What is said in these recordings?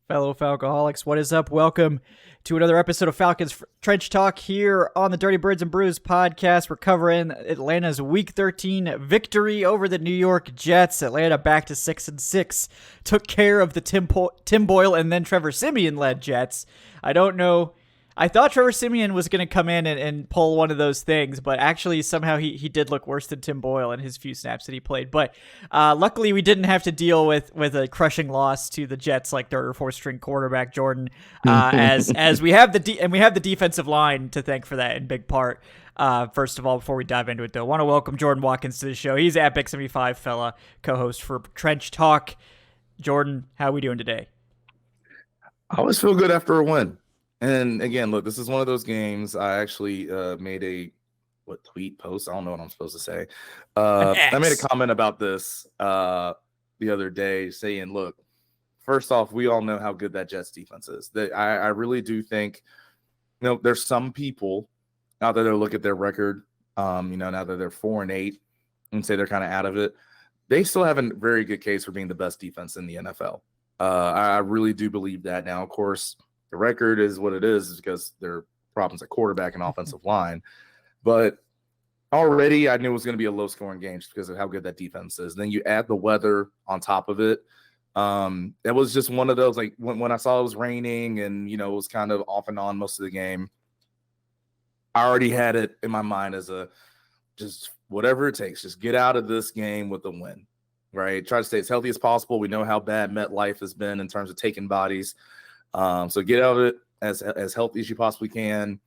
Fellow Falcoholics, what is up? Welcome to another episode of Falcons Trench Talk here on the Dirty Birds and Brews podcast. We're covering Atlanta's Week 13 victory over the New York Jets. Atlanta back to 6-6, took care of the Tim Boyle and then Trevor Siemian-led Jets. I don't know. I thought Trevor Siemian was going to come in and pull one of those things, but actually somehow he did look worse than Tim Boyle in his few snaps that he played. But luckily we didn't have to deal with a crushing loss to the Jets like third or fourth string quarterback Jordan, as we have the defensive line to thank for that in big part. First of all, before we dive into it though, I want to welcome Jordan Watkins to the show. He's at Big 75 fella, co-host for Trench Talk. Jordan, how are we doing today? I always feel good after a win. And again, look, this is one of those games. I actually made a tweet post. I don't know what I'm supposed to say. I made a comment about this the other day saying, look, first off, we all know how good that Jets defense is. I really do think, there's some people out there that look at their record, now that they're 4-8 and say they're kind of out of it. They still have a very good case for being the best defense in the NFL. I really do believe that. Now, of course, the record is what it is because there are problems at quarterback and offensive line. But already I knew it was going to be a low-scoring game just because of how good that defense is. And then you add the weather on top of it. It was just one of those, like when I saw it was raining and, it was kind of off and on most of the game, I already had it in my mind as just whatever it takes. Just get out of this game with a win, right? Try to stay as healthy as possible. We know how bad MetLife has been in terms of taking bodies. So get out of it as healthy as you possibly can.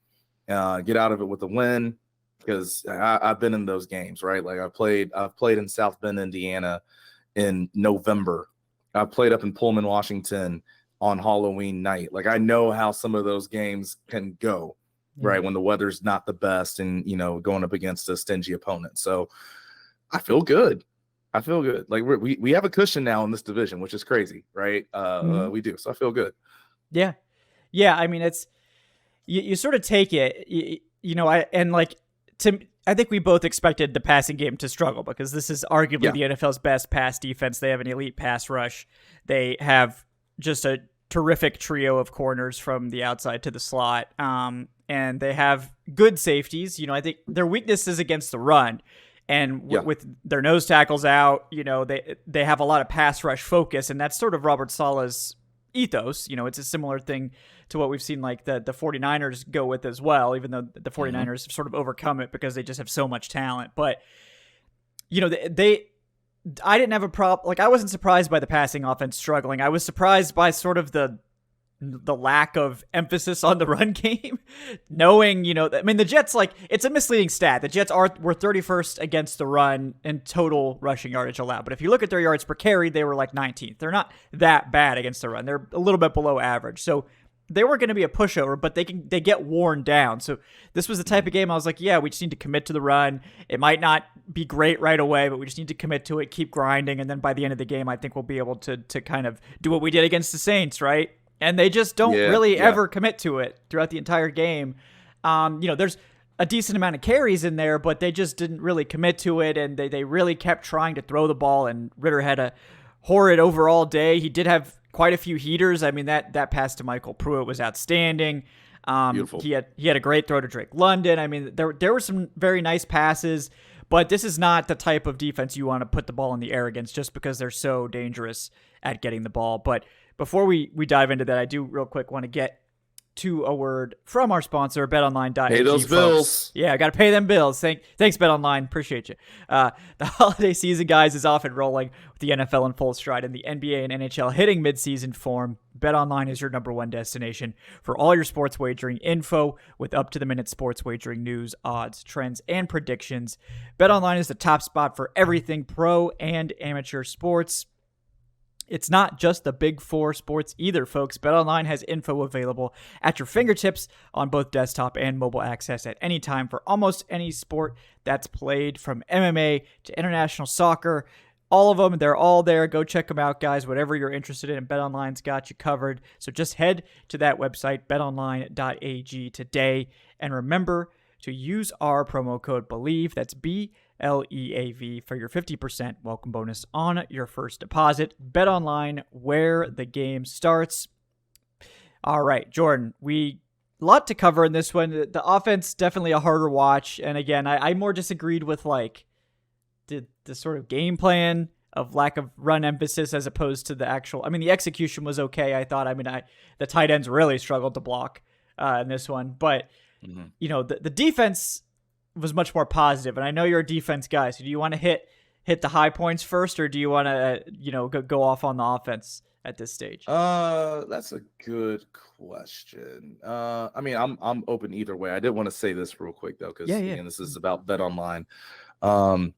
Get out of it with a win because I've been in those games, right? Like I've played in South Bend, Indiana in November. I've played up in Pullman, Washington on Halloween night. Like I know how some of those games can go, right? When the weather's not the best and, going up against a stingy opponent. So I feel good. Like we have a cushion now in this division, which is crazy, right? We do. So I feel good. Yeah. I mean, it's you sort of take it, I think we both expected the passing game to struggle because this is arguably the NFL's best pass defense. They have an elite pass rush. They have just a terrific trio of corners from the outside to the slot. And they have good safeties. I think their weakness is against the run. And with their nose tackles out, they have a lot of pass rush focus, and that's sort of Robert Saleh's ethos. It's a similar thing to what we've seen like the 49ers go with as well, even though the 49ers have sort of overcome it because they just have so much talent. But I didn't have a problem. Like I wasn't surprised by the passing offense struggling. I was surprised by sort of the lack of emphasis on the run game, knowing, the Jets, it's a misleading stat. The Jets were 31st against the run in total rushing yardage allowed. But if you look at their yards per carry, they were like 19th. They're not that bad against the run. They're a little bit below average. So they weren't going to be a pushover, but they get worn down. So this was the type of game I was like, we just need to commit to the run. It might not be great right away, but we just need to commit to it, keep grinding. And then by the end of the game, I think we'll be able to kind of do what we did against the Saints, right? And they just don't really ever commit to it throughout the entire game. There's a decent amount of carries in there, but they just didn't really commit to it, and they really kept trying to throw the ball, and Ridder had a horrid overall day. He did have quite a few heaters. I mean, that pass to Michael Pruitt was outstanding. Beautiful. He had a great throw to Drake London. I mean, there were some very nice passes, but this is not the type of defense you want to put the ball in the air against just because they're so dangerous at getting the ball. But before we dive into that, I do real quick want to get to a word from our sponsor, betonline.ag. Pay those bills. Yeah, I got to pay them bills. Thanks, BetOnline. Appreciate you. The holiday season, guys, is off and rolling with the NFL in full stride and the NBA and NHL hitting midseason form. BetOnline is your number one destination for all your sports wagering info with up-to-the-minute sports wagering news, odds, trends, and predictions. BetOnline is the top spot for everything pro and amateur sports. It's not just the big four sports either, folks. BetOnline has info available at your fingertips on both desktop and mobile access at any time for almost any sport that's played, from MMA to international soccer. All of them, they're all there. Go check them out, guys. Whatever you're interested in, BetOnline's got you covered. So just head to that website, betonline.ag today. And remember to use our promo code BELIEVE, that's BLEAV, for your 50% welcome bonus on your first deposit. BetOnline, where the game starts. All right, Jordan, a lot to cover in this one. The offense definitely a harder watch, and again, I more disagreed with like the sort of game plan of lack of run emphasis as opposed to the actual. I mean, the execution was okay. I thought. I mean, the tight ends really struggled to block in this one, but the defense was much more positive. And I know you're a defense guy, so do you want to hit the high points first, or do you want to go off on the offense at this stage? That's a good question. I mean, I'm open either way. I did want to say this real quick though, because again, this is about Bet Online. I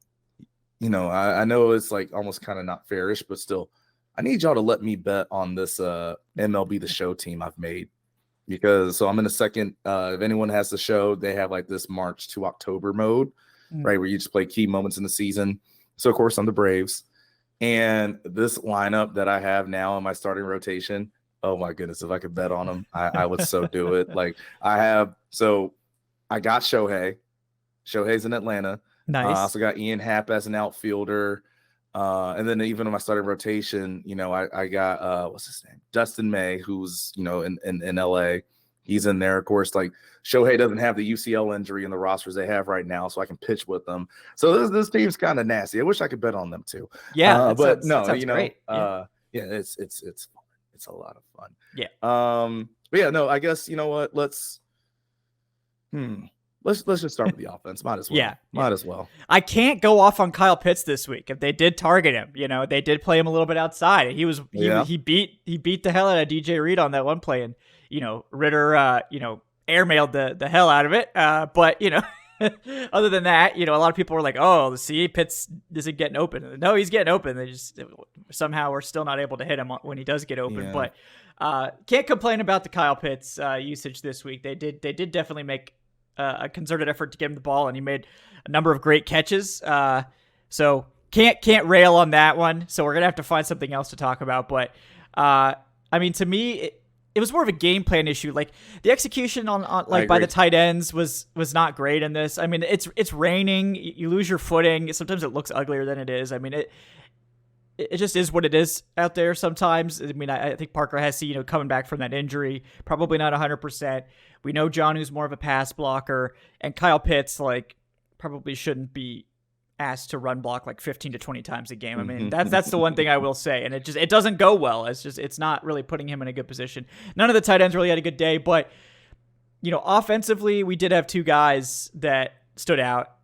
know it's like almost kind of not fairish, but still, I need y'all to let me bet on this MLB The Show team I've made. Because I'm in the second, if anyone has the show, they have like this March to October mode, right? Where you just play key moments in the season. So of course I'm the Braves. And this lineup that I have now in my starting rotation, oh my goodness, if I could bet on them, I would so do it. Like I got Shohei. Shohei's in Atlanta. Nice. I also got Ian Happ as an outfielder. And then even in my starting rotation, I got what's his name? Dustin May, who's in LA. He's in there. Of course, like Shohei doesn't have the UCL injury in the rosters they have right now, so I can pitch with them. So this team's kind of nasty. I wish I could bet on them too. Yeah, but no, great. It's fun. It's a lot of fun. Yeah. But yeah, no, I guess you know what? Let's just start with the offense. Might as well. Might as well. I can't go off on Kyle Pitts this week. If they did target him, they did play him a little bit outside. He beat the hell out of DJ Reed on that one play, and Ridder airmailed the hell out of it. But other than that, a lot of people were like, "Oh, see, Pitts isn't getting open." No, he's getting open. They just somehow we're still not able to hit him when he does get open. Yeah. But can't complain about the Kyle Pitts usage this week. They did definitely make a concerted effort to get him the ball, and he made a number of great catches. So can't rail on that one. So we're gonna have to find something else to talk about. But I mean, to me, it was more of a game plan issue. Like the execution on by the tight ends was not great in this. I mean, it's raining. You lose your footing. Sometimes it looks uglier than it is. I mean, it just is what it is out there sometimes. I mean, I think Parker Hesse, coming back from that injury, probably not 100%. We know John's more of a pass blocker, and Kyle Pitts, like, probably shouldn't be asked to run block like 15 to 20 times a game. I mean, that's the one thing I will say, and it doesn't go well. It's not really putting him in a good position. None of the tight ends really had a good day, but offensively, we did have two guys that stood out.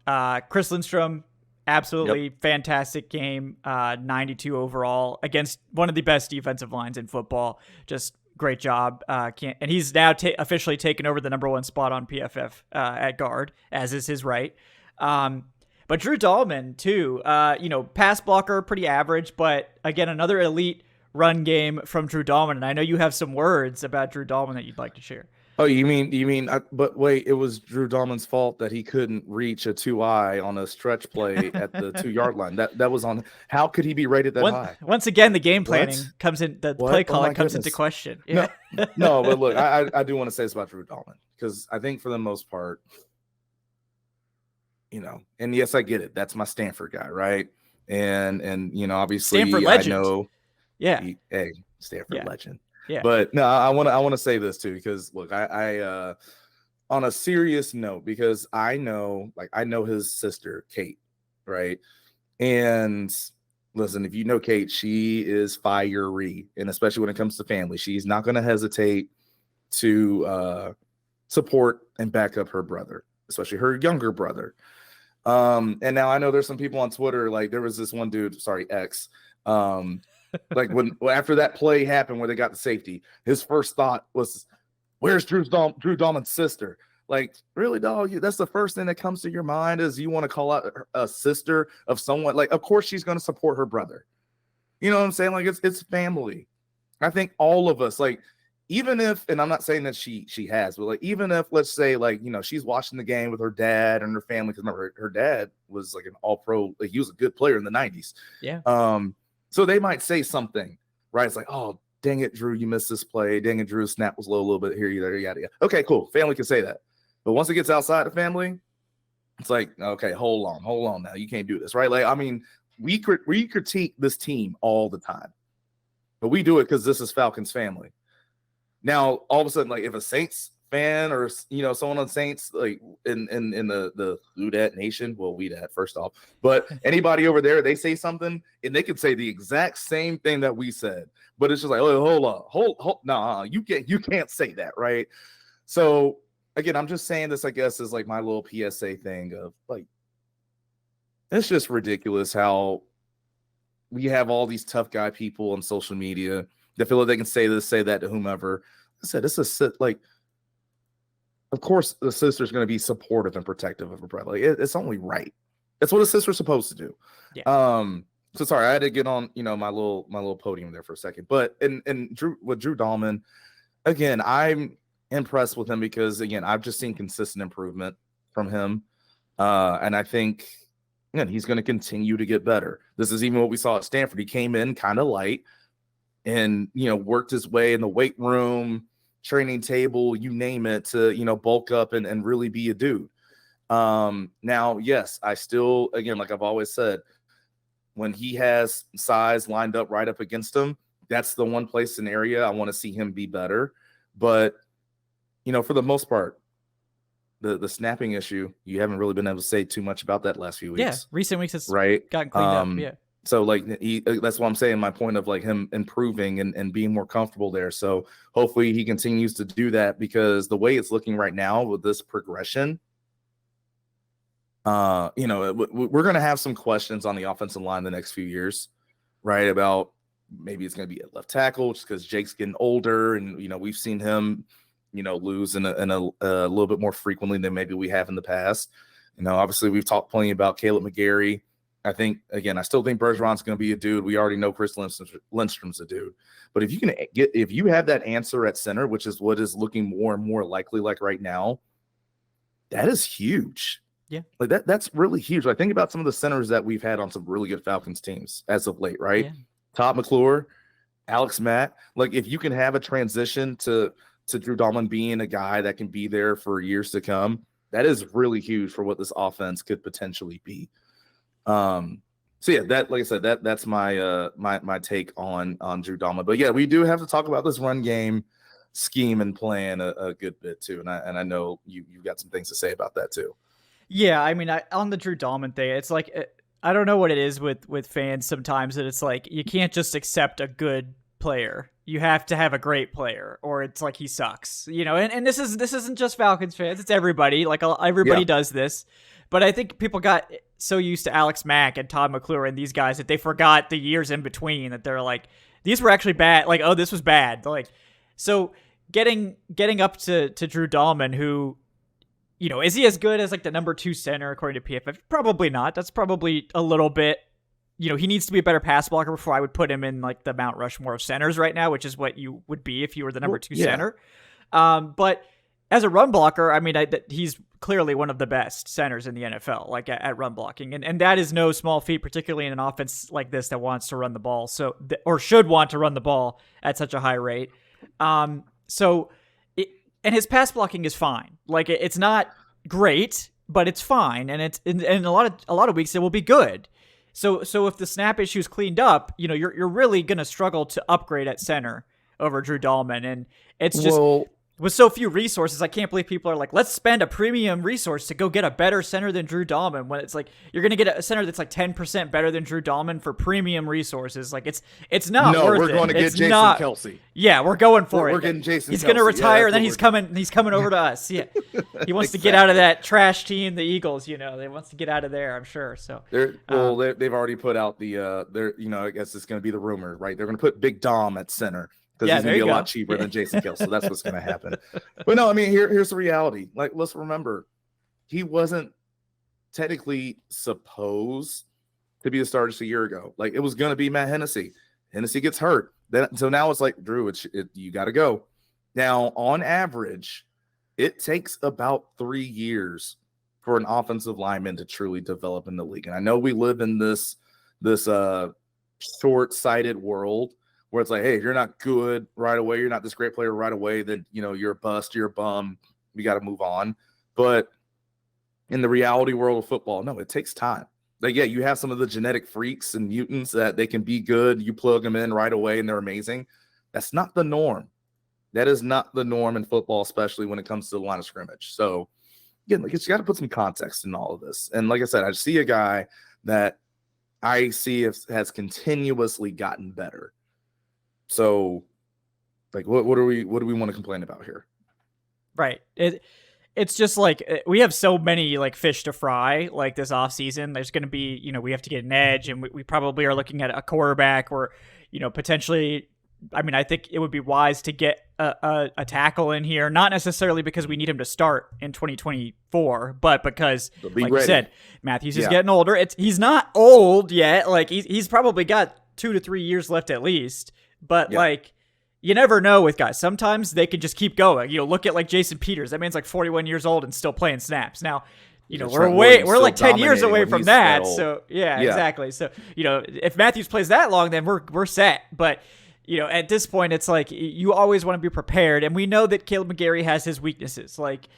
Chris Lindstrom, absolutely fantastic game, 92 overall against one of the best defensive lines in football. Just great job. And he's now officially taken over the number one spot on PFF at guard, as is his right. But Drew Dahlman too, pass blocker, pretty average, but again, another elite run game from Drew Dahlman. And I know you have some words about Drew Dahlman that you'd like to share. Oh, you mean? But wait, it was Drew Dahlman's fault that he couldn't reach a 2-eye on a stretch play at the 2-yard line. That was on. How could he be rated that high? Once again, the game planning comes in. The play calling comes into question. Yeah. No, but look, I do want to say this about Drew Dahlman, because I think for the most part, and yes, I get it. That's my Stanford guy, right? And obviously, Stanford legend. I know. Yeah. Stanford legend. Yeah. But no, I want to say this too, because look, I on a serious note, because I know his sister, Kate, right? And listen, if you know Kate, she is fiery, and especially when it comes to family, she's not going to hesitate to support and back up her brother, especially her younger brother. And now I know there's some people on Twitter, like there was this one dude, X, like after that play happened where they got the safety, his first thought was, "Where's Drew Dahlman's sister?" Like, really, dog? That's the first thing that comes to your mind, is you want to call out a sister of someone. Like, of course she's going to support her brother. You know what I'm saying? Like, it's family. I think all of us, like, even if, and I'm not saying that she has, but like, even if, let's say, like, she's watching the game with her dad and her family, because remember, her dad was like an all-pro, like he was a good player in the 90s. Yeah. So they might say something, right? It's like, "Oh, dang it, Drew, you missed this play. Dang it, Drew, snap was low a little bit here, there, yada, yada." Okay, cool. Family can say that. But once it gets outside the family, it's like, okay, hold on now. You can't do this, right? Like, I mean, we critique this team all the time, but we do it because this is Falcons family. Now, all of a sudden, like if a Saints fan or someone on Saints, like in the Who Dat Nation, well, we that first off, but anybody over there, they say something and they could say the exact same thing that we said, but it's just like, oh, hold, nah, you can't say that, right? So again, I'm just saying this, I guess, is like my little PSA thing of like, it's just ridiculous how we have all these tough guy people on social media that feel like they can say this, say that to whomever. I said, this is like, of course, the sister's going to be supportive and protective of her brother. Like, it's only right. That's what a sister's supposed to do. Yeah. So sorry, I had to get on, my little podium there for a second. But with Drew Dahlman, again, I'm impressed with him because again, I've just seen consistent improvement from him, and I think he's going to continue to get better. This is even what we saw at Stanford. He came in kind of light, and worked his way in the weight room, training table, you name it, to bulk up and really be a dude. Now, yes, I still, again, like I've always said, when he has size lined up right up against him, that's the one place and area I want to see him be better. But for the most part, the snapping issue, you haven't really been able to say too much about that last few weeks. Yeah, recent weeks it's right gotten cleaned up. Yeah. So like that's what I'm saying. My point of like him improving and being more comfortable there. So hopefully he continues to do that, because the way it's looking right now with this progression, we're going to have some questions on the offensive line the next few years, right? About maybe it's going to be at left tackle just because Jake's getting older, and we've seen him, lose in a little bit more frequently than maybe we have in the past. Obviously we've talked plenty about Caleb McGarry. I still think Bergeron's going to be a dude. We already know Chris Lindstrom's a dude. But if you have that answer at center, which is what is looking more and more likely like right now, that is huge. Yeah. Like that's really huge. I think about some of the centers that we've had on some really good Falcons teams as of late, right? Yeah. Todd McClure, Alex Mack. Like if you can have a transition to Drew Dahlman being a guy that can be there for years to come, that is really huge for what this offense could potentially be. So yeah, that, like I said, that's my my take on Drew Dahlman. But yeah, we do have to talk about this run game scheme and plan a good bit too. And I know you've got some things to say about that too. Yeah, I mean, on the Drew Dahlman thing, it's like I don't know what it is with fans sometimes, that it's like you can't just accept a good player. You have to have a great player, or it's like he sucks. And this isn't just Falcons fans; it's everybody. Like everybody does this. But I think people got so used to Alex Mack and Todd McClure and these guys that they forgot the years in between, that they're like, these were actually bad. Like, oh, this was bad. Like, so getting up to Drew Dahlman, who, is he as good as like the number 2 center according to PFF? Probably not. That's probably a little bit, he needs to be a better pass blocker before I would put him in like the Mount Rushmore of centers right now, which is what you would be if you were the number 2 center. But as a run blocker, I mean, he's clearly one of the best centers in the NFL, like at run blocking. And that is no small feat, particularly in an offense like this that wants to run the ball, or should want to run the ball at such a high rate. And his pass blocking is fine. Like, it's not great, but it's fine. And it's in a lot of weeks it will be good. So if the snap issue is cleaned up, you're really going to struggle to upgrade at center over Drew Dahlman. And it's just... with so few resources, I can't believe people are like, let's spend a premium resource to go get a better center than Drew Dahlman, when it's like you're going to get a center that's like 10% better than Drew Dahlman for premium resources. Like it's not worth it. No, we're going to get Jason Kelce. Yeah, we're going for it. We're getting Jason He's going to retire, and then he's coming over to us. Yeah. He wants to get out of that trash team, the Eagles, They wants to get out of there, I'm sure. So they've already put out I guess it's going to be the rumor, right? They're going to put Big Dom at center, because he's going to be a lot cheaper than Jason Kelce. So that's what's going to happen. But no, I mean, here's the reality. Like, let's remember, he wasn't technically supposed to be the starter just a year ago. Like, it was going to be Matt Hennessy. Hennessy gets hurt. So now it's like, Drew, you got to go. Now, on average, it takes about 3 years for an offensive lineman to truly develop in the league. And I know we live in this short-sighted world where it's like, hey, if you're not good right away, you're not this great player right away, then, you're a bust, you're a bum, we got to move on. But in the reality world of football, no, it takes time. Like, yeah, you have some of the genetic freaks and mutants that they can be good. You plug them in right away and they're amazing. That's not the norm. That is not the norm in football, especially when it comes to the line of scrimmage. So again, like, you got to put some context in all of this. And like I said, I see a guy that I see has continuously gotten better. So, like, what do we want to complain about here? Right. It's just like we have so many like fish to fry like this offseason. There's going to be, we have to get an edge, and we probably are looking at a quarterback or, potentially. I mean, I think it would be wise to get a tackle in here, not necessarily because we need him to start in 2024, but because, like you said, Matthews is getting older. He's not old yet. Like he's probably got 2 to 3 years left at least. But like, you never know with guys. Sometimes they can just keep going. Look at like Jason Peters. That man's like 41 years old and still playing snaps. Now, we're like 10 years away from that. So yeah, exactly. So, if Matthews plays that long, then we're set. But at this point, it's like you always want to be prepared. And we know that Caleb McGarry has his weaknesses. Like,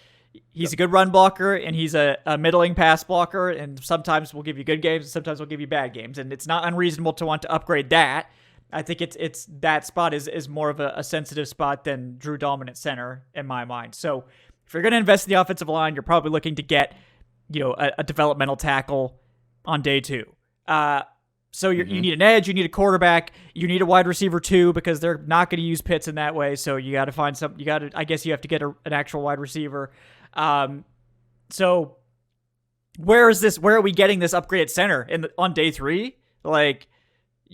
he's a good run blocker, and he's a middling pass blocker. And sometimes we'll give you good games, and sometimes we'll give you bad games. And it's not unreasonable to want to upgrade that. I think it's that spot is more of a sensitive spot than Drew Dahlman at center in my mind. So if you're going to invest in the offensive line, you're probably looking to get, a developmental tackle on day 2. So you need an edge, you need a quarterback, you need a wide receiver too, because they're not going to use Pitts in that way. So you got to find I guess you have to get an actual wide receiver. So where are we getting this upgraded center on day 3? Like,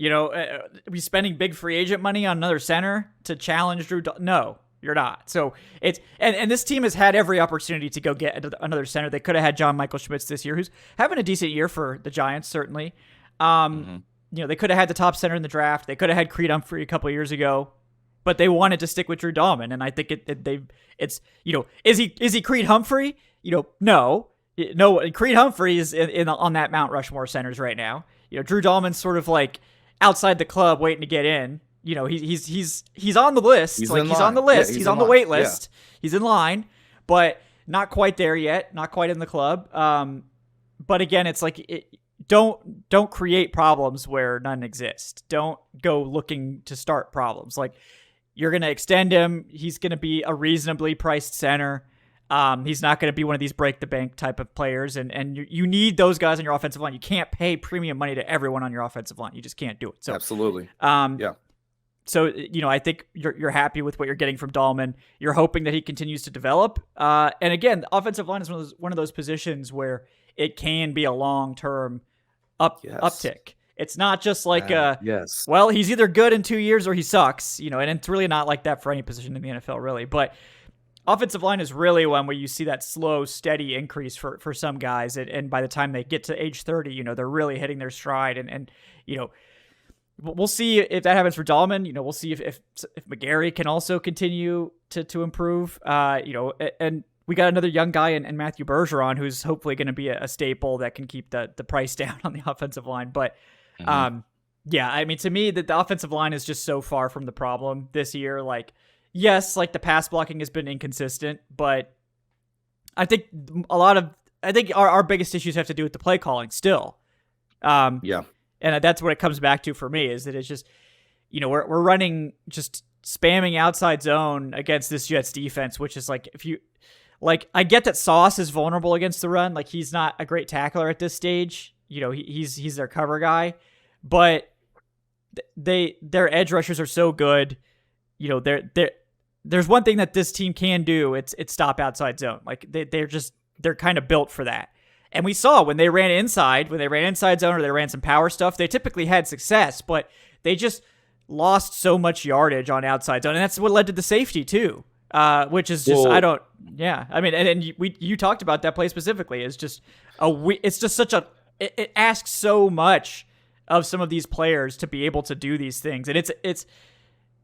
are we spending big free agent money on another center to challenge Drew? No, you're not. So it's, and this team has had every opportunity to go get another center. They could have had John Michael Schmitz this year, who's having a decent year for the Giants, certainly. They could have had the top center in the draft. They could have had Creed Humphrey a couple of years ago, but they wanted to stick with Drew Dahlman. And I think is he Creed Humphrey? No, Creed Humphrey is on that Mount Rushmore centers right now. Drew Dahlman's sort of like outside the club waiting to get in. He's on the list. He's on the list. He's on the wait list. Yeah. He's in line, but not quite there yet. Not quite in the club. But again, it's like, don't create problems where none exist. Don't go looking to start problems. Like, you're going to extend him. He's going to be a reasonably priced center. He's not going to be one of these break the bank type of players. And you need those guys on your offensive line. You can't pay premium money to everyone on your offensive line. You just can't do it. So absolutely. So, I think you're happy with what you're getting from Dahlman. You're hoping that he continues to develop. And again, the offensive line is one of those positions where it can be a long-term uptick. It's not just like, well, he's either good in 2 years or he sucks, and it's really not like that for any position in the NFL, really. But offensive line is really one where you see that slow, steady increase for some guys. And by the time they get to age 30, they're really hitting their stride. And we'll see if that happens for Dahlman. We'll see if McGarry can also continue to improve. And we got another young guy in Matthew Bergeron, who's hopefully going to be a staple that can keep the price down on the offensive line. But I mean, to me, the offensive line is just so far from the problem this year. Like, yes, like the pass blocking has been inconsistent, but I think our biggest issues have to do with the play calling still. And that's what it comes back to for me, is that it's just, we're running just spamming outside zone against this Jets defense, which is like, I get that Sauce is vulnerable against the run. Like, he's not a great tackler at this stage. He's their cover guy, but their edge rushers are so good. There's one thing that this team can do. It's stop outside zone. Like, they're kind of built for that. And we saw when they ran inside zone or they ran some power stuff, they typically had success, but they just lost so much yardage on outside zone. And that's what led to the safety too. Which is just, I mean, and you talked about that play specifically. It's just it asks so much of some of these players to be able to do these things. And it's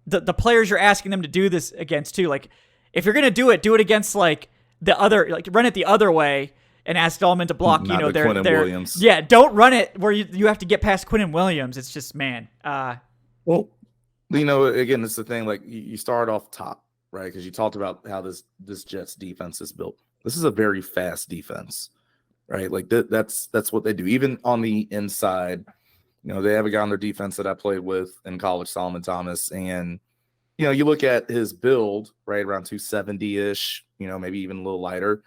the players you're asking them to do this against too. Like, if you're going to do it against like the other, like run it the other way and ask Dahlman to block, their Williams. Yeah. Don't run it where you have to get past Quinnen Williams. It's just, man. Well, again, it's the thing, like you start off top. Right, because you talked about how this Jets defense is built. This is a very fast defense, right? Like that's what they do. Even on the inside, they have a guy on their defense that I played with in college, Solomon Thomas, and you look at his build, right, around 270-ish, maybe even a little lighter.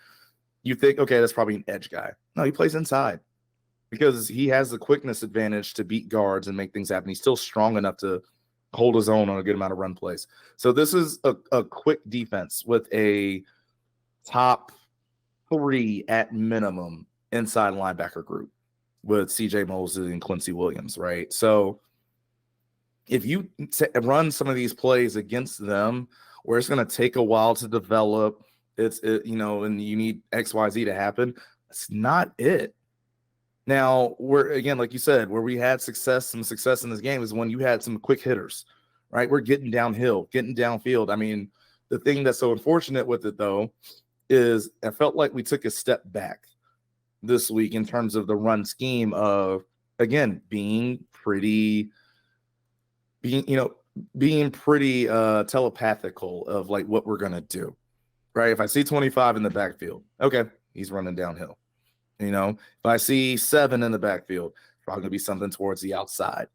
You think, okay, that's probably an edge guy. No, he plays inside because he has the quickness advantage to beat guards and make things happen. He's still strong enough to hold his own on a good amount of run plays. So this is a quick defense with a top 3 at minimum inside linebacker group with CJ Mosley and Quincy Williams, right? So if you run some of these plays against them where it's going to take a while to develop, and you need XYZ to happen, it's not it. Now, again, like you said, where we had some success in this game is when you had some quick hitters, right? We're getting downhill, getting downfield. I mean, the thing that's so unfortunate with it, though, is I felt like we took a step back this week in terms of the run scheme of, again, being pretty telepathical of like what we're going to do, right? If I see 25 in the backfield, okay, he's running downhill. If I see 7 in the backfield, probably going to be something towards the outside.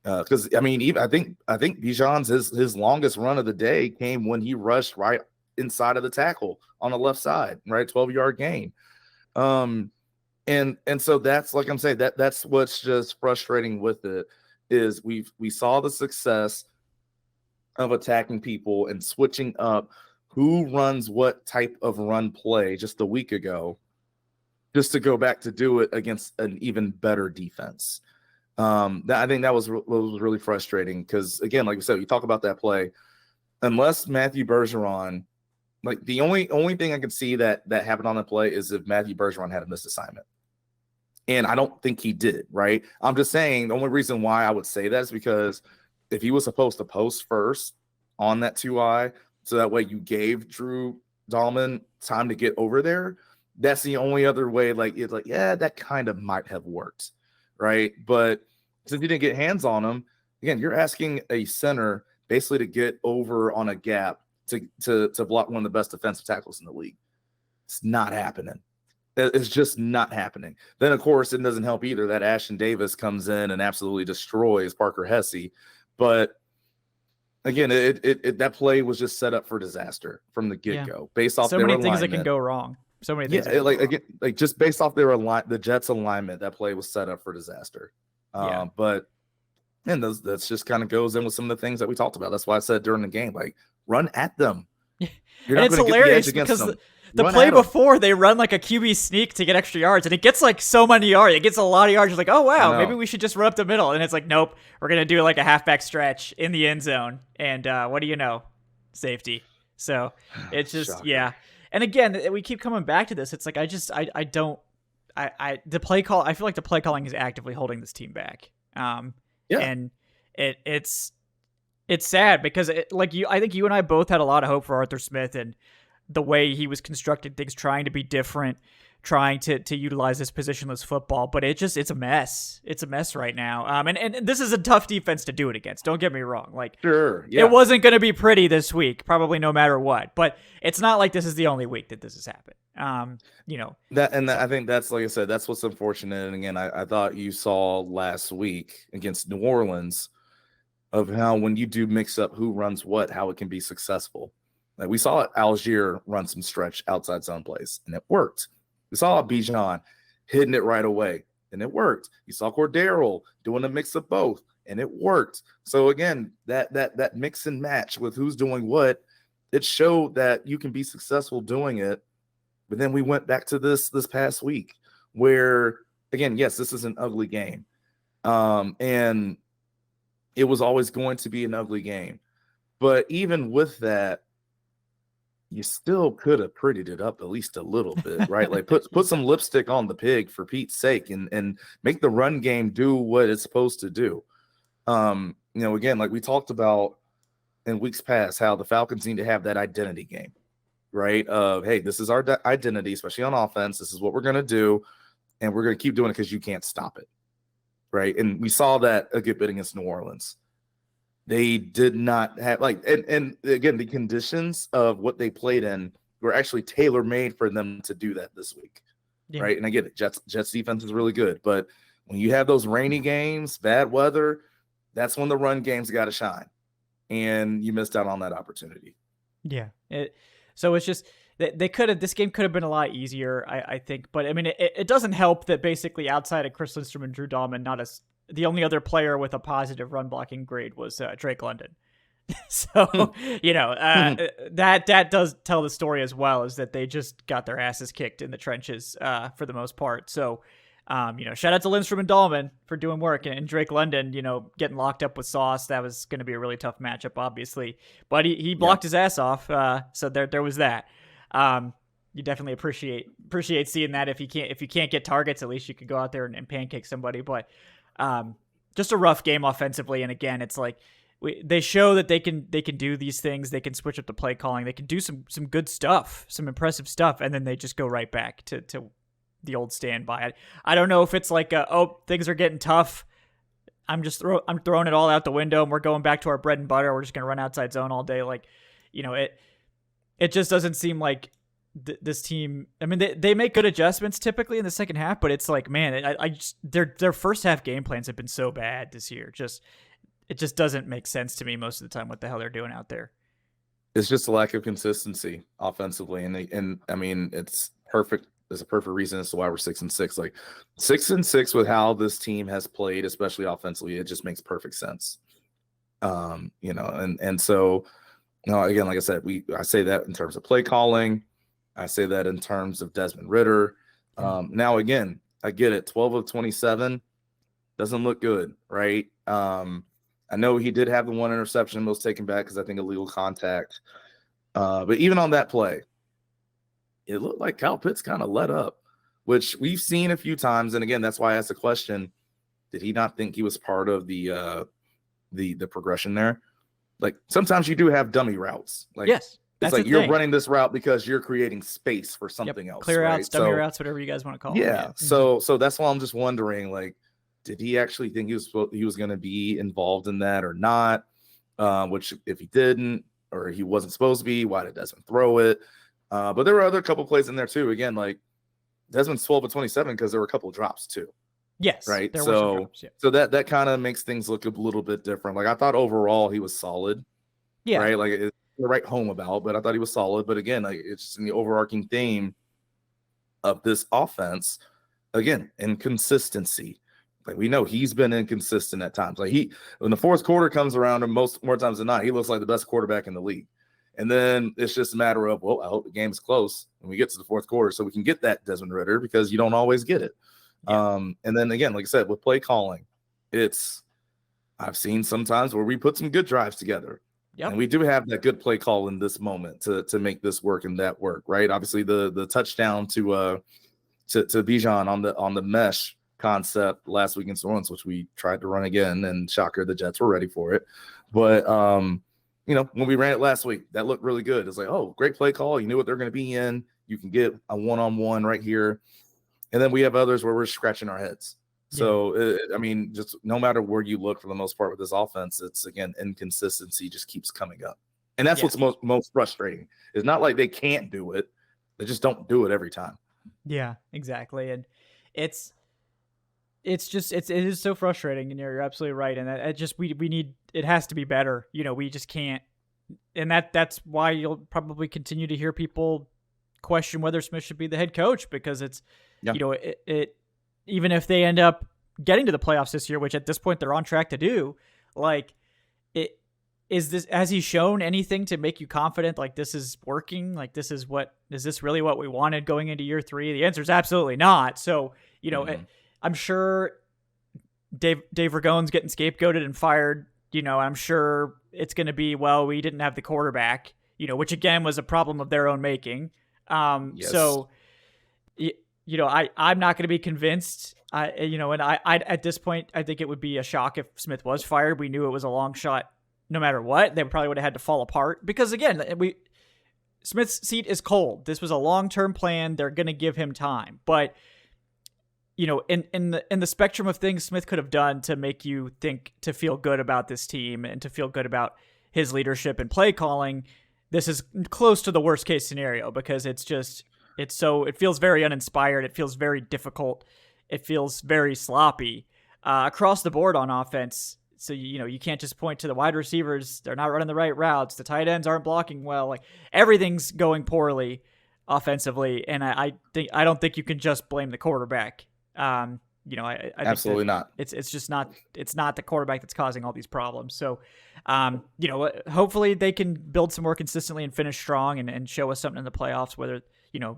Because I think Bijan's his longest run of the day came when he rushed right inside of the tackle on the left side, right, 12-yard gain. And so that's, like I'm saying, that's what's just frustrating with it is we saw the success of attacking people and switching up who runs what type of run play just a week ago, just to go back to do it against an even better defense. I think that was really frustrating because, again, like we said, you talk about that play, unless Matthew Bergeron, like the only thing I can see that happened on the play is if Matthew Bergeron had a missed assignment. And I don't think he did, right? I'm just saying the only reason why I would say that is because if he was supposed to post first on that 2-eye, so that way you gave Drew Dahlman time to get over there, that's the only other way. Like, it's like, yeah, that kind of might have worked, right? But since you didn't get hands on him, again, you're asking a center basically to get over on a gap to block one of the best defensive tackles in the league. It's not happening. It's just not happening. Then, of course, it doesn't help either that Ashton Davis comes in and absolutely destroys Parker Hesse. But again, that play was just set up for disaster from the get-go, based off their alignment. So many things that can go wrong. So many things. Yeah, again, just based off the Jets' alignment, that play was set up for disaster. But and that's just kind of goes in with some of the things that we talked about. That's why I said during the game, like, run at them. You're not going to get the edge against them. The play before, they run like a QB sneak to get extra yards, and it gets like so many yards. It gets a lot of yards. You're like, oh, wow, maybe we should just run up the middle. And it's like, nope, we're going to do like a halfback stretch in the end zone. And what do you know? Safety. So it's just, yeah. And again, we keep coming back to this. It's like, the play call, I feel like the play calling is actively holding this team back. And it's sad because I think you and I both had a lot of hope for Arthur Smith and the way he was constructing things, trying to be different, trying to utilize this positionless football, but it's a mess. It's a mess right now. And this is a tough defense to do it against. Don't get me wrong. Like, sure, yeah. It wasn't going to be pretty this week, probably no matter what, but it's not like this is the only week that this has happened. I think that's, like I said, that's what's unfortunate. And again, I thought you saw last week against New Orleans of how when you do mix up who runs what, how it can be successful. Like we saw Algier run some stretch outside zone plays, and it worked. We saw Bijan hitting it right away, and it worked. You saw Cordero doing a mix of both, and it worked. So again, that mix and match with who's doing what, it showed that you can be successful doing it. But then we went back to this past week where, again, yes, this is an ugly game. And it was always going to be an ugly game. But even with that, you still could have prettied it up at least a little bit, right? Like put some lipstick on the pig for Pete's sake and make the run game do what it's supposed to do. Again, like we talked about in weeks past, how the Falcons need to have that identity game, right? Of, hey, this is our identity, especially on offense. This is what we're going to do, and we're going to keep doing it because you can't stop it, right? And we saw that a good bit against New Orleans. They did not have and again, the conditions of what they played in were actually tailor-made for them to do that this week, right? And I get it. Jets defense is really good, but when you have those rainy games, bad weather, that's when the run game's got to shine. and you missed out on that opportunity. Yeah. So it's just they could have, this game could have been a lot easier, I think. But I mean, it doesn't help that basically outside of Chris Lindstrom and Drew Dahlman, the only other player with a positive run blocking grade was Drake London. So, that does tell the story as well, is that they just got their asses kicked in the trenches for the most part. So, shout out to Lindstrom and Dahlman for doing work, and Drake London, getting locked up with Sauce. That was going to be a really tough matchup, obviously, but he blocked his ass off. So there was that. You definitely appreciate seeing that. If you can't get targets, at least you could go out there and pancake somebody. But just a rough game offensively. And again, it's like they show that they can do these things. They can switch up the play calling. They can do some good stuff, some impressive stuff, and then they just go right back to the old standby. I don't know if it's like things are getting tough, I'm throwing it all out the window and we're going back to our bread and butter. We're just gonna run outside zone all day. Like, it just doesn't seem like this team. I mean, they make good adjustments typically in the second half, but it's like, man, their first half game plans have been so bad this year. It just doesn't make sense to me most of the time what the hell they're doing out there. It's just a lack of consistency offensively, and I mean, it's perfect. There's a perfect reason as to why we're 6-6. Like 6-6 with how this team has played, especially offensively, it just makes perfect sense. And so, again, like I said, I say that in terms of play calling. I say that in terms of Desmond Ridder. Now, again, I get it. 12 of 27 doesn't look good, right? I know he did have the one interception that was taken back because I think illegal contact. But even on that play, it looked like Kyle Pitts kind of let up, which we've seen a few times. And again, that's why I asked the question: did he not think he was part of the progression there? Like sometimes you do have dummy routes. Like, yes, it's like you're running this route because you're creating space for something else. Clear right? outs, dummy routes, whatever you guys want to call them. Yeah. So that's why I'm just wondering, like, did he actually think he was going to be involved in that or not? Which if he didn't, or he wasn't supposed to be, why did Desmond throw it? But there were other couple plays in there too. Again, like Desmond's 12 of 27 because there were a couple of drops too. Yes. Right. There were some drops, yeah. So that kind of makes things look a little bit different. Like I thought overall he was solid. Yeah. Right. Like it's the right home about, but I thought he was solid. But again, like it's just in the overarching theme of this offense. Again, inconsistency. Like we know he's been inconsistent at times. Like when the fourth quarter comes around, and more times than not, he looks like the best quarterback in the league. And then it's just a matter of, well, I hope the game's close when we get to the fourth quarter so we can get that Desmond Ridder, because you don't always get it. Yeah. And then again, like I said, with play calling, I've seen sometimes where we put some good drives together. Yep. And we do have that good play call in this moment to make this work and that work, right? Obviously the touchdown to Bijan on the mesh concept last week in New Orleans, which we tried to run again, and shocker, the Jets were ready for it. But when we ran it last week, that looked really good. It's like, oh, great play call. You knew what they're going to be in. You can get a one-on-one right here. And then we have others where we're scratching our heads. So, just no matter where you look for the most part with this offense, it's, again, inconsistency just keeps coming up. And that's what's most frustrating. It's not like they can't do it. They just don't do it every time. Yeah, exactly. And it is so frustrating, and you're absolutely right. And we need, it has to be better. We just can't. And that's why you'll probably continue to hear people question whether Smith should be the head coach, because it's, it even if they end up getting to the playoffs this year, which at this point they're on track to do, like has he shown anything to make you confident? Like this is working? Like is this really what we wanted going into year 3? The answer is absolutely not. So, I'm sure Dave Ragone's getting scapegoated and fired. I'm sure it's going to be, well, we didn't have the quarterback, which again was a problem of their own making. Yes. So, I'm not going to be convinced. I at this point, I think it would be a shock if Smith was fired. We knew it was a long shot, no matter what. They probably would have had to fall apart because, again, Smith's seat is cold. This was a long-term plan. They're going to give him time, but in the spectrum of things Smith could have done to make you think, to feel good about this team and to feel good about his leadership and play calling, this is close to the worst case scenario, because it feels very uninspired. It feels very difficult. It feels very sloppy across the board on offense. So, you can't just point to the wide receivers. They're not running the right routes. The tight ends aren't blocking well. Like, everything's going poorly offensively. And I don't think you can just blame the quarterback. I Absolutely not. It's just not, it's not the quarterback that's causing all these problems. So, hopefully they can build some more consistently and finish strong and show us something in the playoffs, whether,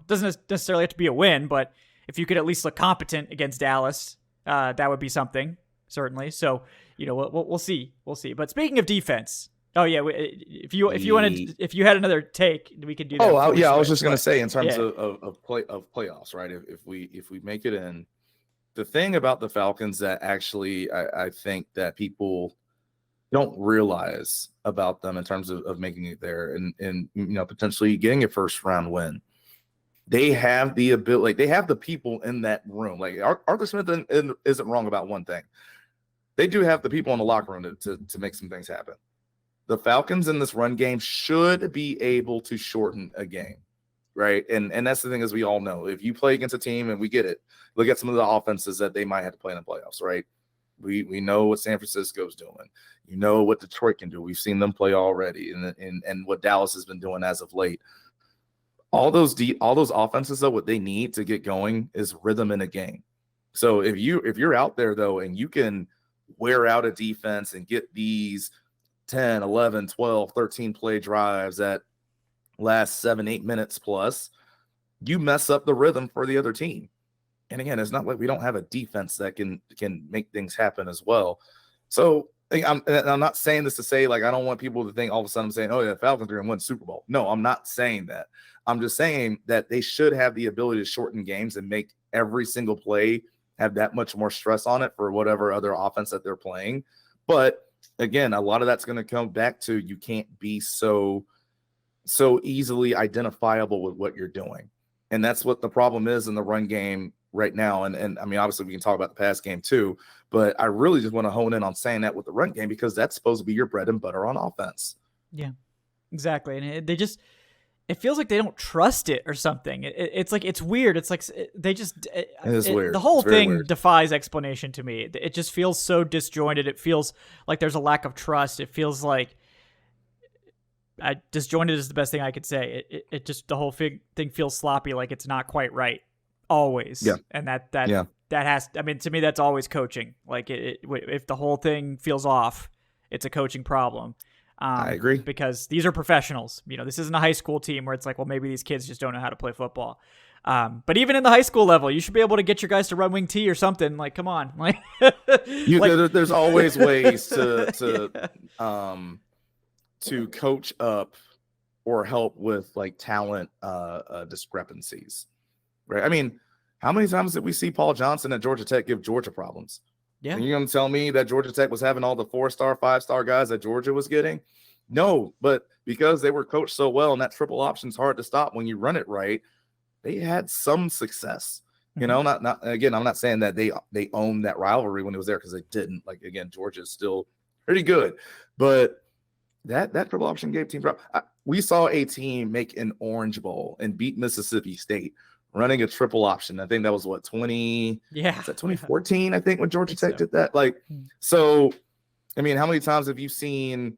doesn't necessarily have to be a win, but if you could at least look competent against Dallas, that would be something, certainly. So, we'll see. We'll see. But speaking of defense, if you had another take, we could do that. I was just going to say, in terms of playoffs, right? If we make it in, the thing about the Falcons that actually I think that people don't realize about them in terms of making it there and potentially getting a first round win, they have the ability, they have the people in that room. Like Arthur Smith isn't wrong about one thing. They do have the people in the locker room to make some things happen. The Falcons in this run game should be able to shorten a game, right? And that's the thing, as we all know, if you play against a team, and we get it, look at some of the offenses that they might have to play in the playoffs, right? We know what San Francisco's doing. What Detroit can do. We've seen them play already, and what Dallas has been doing as of late. All those offenses, though, what they need to get going is rhythm in a game. So if you're out there, though, and you can wear out a defense and get these 10, 11, 12, 13 play drives that last 7-8 minutes plus, you mess up the rhythm for the other team. And again, it's not like we don't have a defense that can make things happen as well. So I'm not saying this to say, like, I don't want people to think all of a sudden I'm saying, oh yeah, Falcons are going to win the Super Bowl. No, I'm not saying that. I'm just saying that they should have the ability to shorten games and make every single play have that much more stress on it for whatever other offense that they're playing. But again, a lot of that's going to come back to, you can't be so easily identifiable with what you're doing. And that's what the problem is in the run game right now. And I mean, obviously we can talk about the pass game too, but I really just want to hone in on saying that with the run game, because that's supposed to be your bread and butter on offense. Yeah, exactly. And it feels like they don't trust it or something. It's like, it's weird. It's like they just, it is weird. The whole thing weird. Defies explanation to me. It just feels so disjointed. It feels like there's a lack of trust. It feels like, disjointed is the best thing I could say. It just, the whole thing feels sloppy, like it's not quite right always. Yeah. And that has, I mean, to me, that's always coaching. Like if the whole thing feels off, it's a coaching problem. I agree. Because these are professionals. This isn't a high school team where it's like, well, maybe these kids just don't know how to play football. But even in the high school level, you should be able to get your guys to run wing T or something. Like, come on. Like, there's always ways to coach up or help with like talent discrepancies, right? I mean, how many times did we see Paul Johnson at Georgia Tech give Georgia problems? Yeah. And you're going to tell me that Georgia Tech was having all the 4-star, 5-star guys that Georgia was getting? No, but because they were coached so well and that triple option's hard to stop when you run it right, they had some success. Mm-hmm. Not again, I'm not saying that they owned that rivalry when it was there, because they didn't. Like, again, Georgia is still pretty good, but that triple option gave teams. We saw a team make an Orange Bowl and beat Mississippi State running a triple option. I think that was 2014, I think, when Georgia Tech did that. Like, so, I mean, how many times have you seen,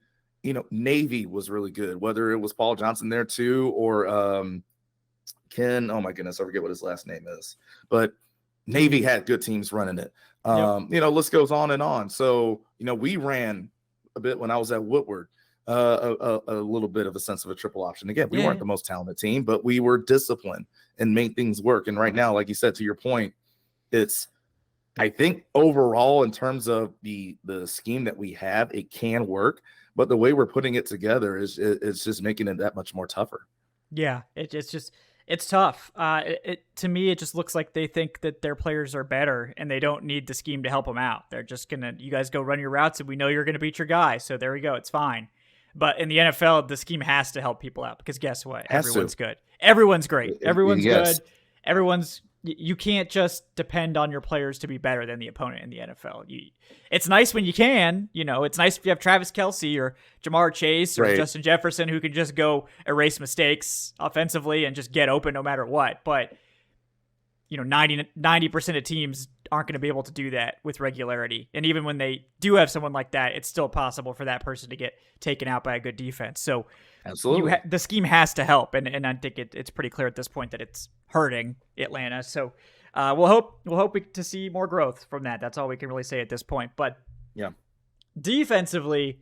Navy was really good, whether it was Paul Johnson there too, or Ken, oh my goodness, I forget what his last name is, but Navy had good teams running it. List goes on and on. So, we ran a bit when I was at Woodward, a little bit of a sense of a triple option. Again, we weren't the most talented team, but we were disciplined and made things work. And right now, like you said, to your point, it's, I think overall in terms of the scheme that we have, it can work, but the way we're putting it together is just making it that much more tougher. Yeah, it's tough. To me, it just looks like they think that their players are better and they don't need the scheme to help them out. They're just you guys go run your routes and we know you're going to beat your guy. So there we go. It's fine. But in the NFL, the scheme has to help people out, because guess what? Everyone's good. Everyone's great. Everyone's good. You can't just depend on your players to be better than the opponent in the NFL. It's nice when you can, it's nice if you have Travis Kelce or Jamar Chase or Justin Jefferson who can just go erase mistakes offensively and just get open no matter what. But, 90% of teams aren't going to be able to do that with regularity. And even when they do have someone like that, it's still possible for that person to get taken out by a good defense. So absolutely, the scheme has to help, and I think it's pretty clear at this point that it's hurting Atlanta. So we'll hope to see more growth from that. That's all we can really say at this point. But yeah, defensively,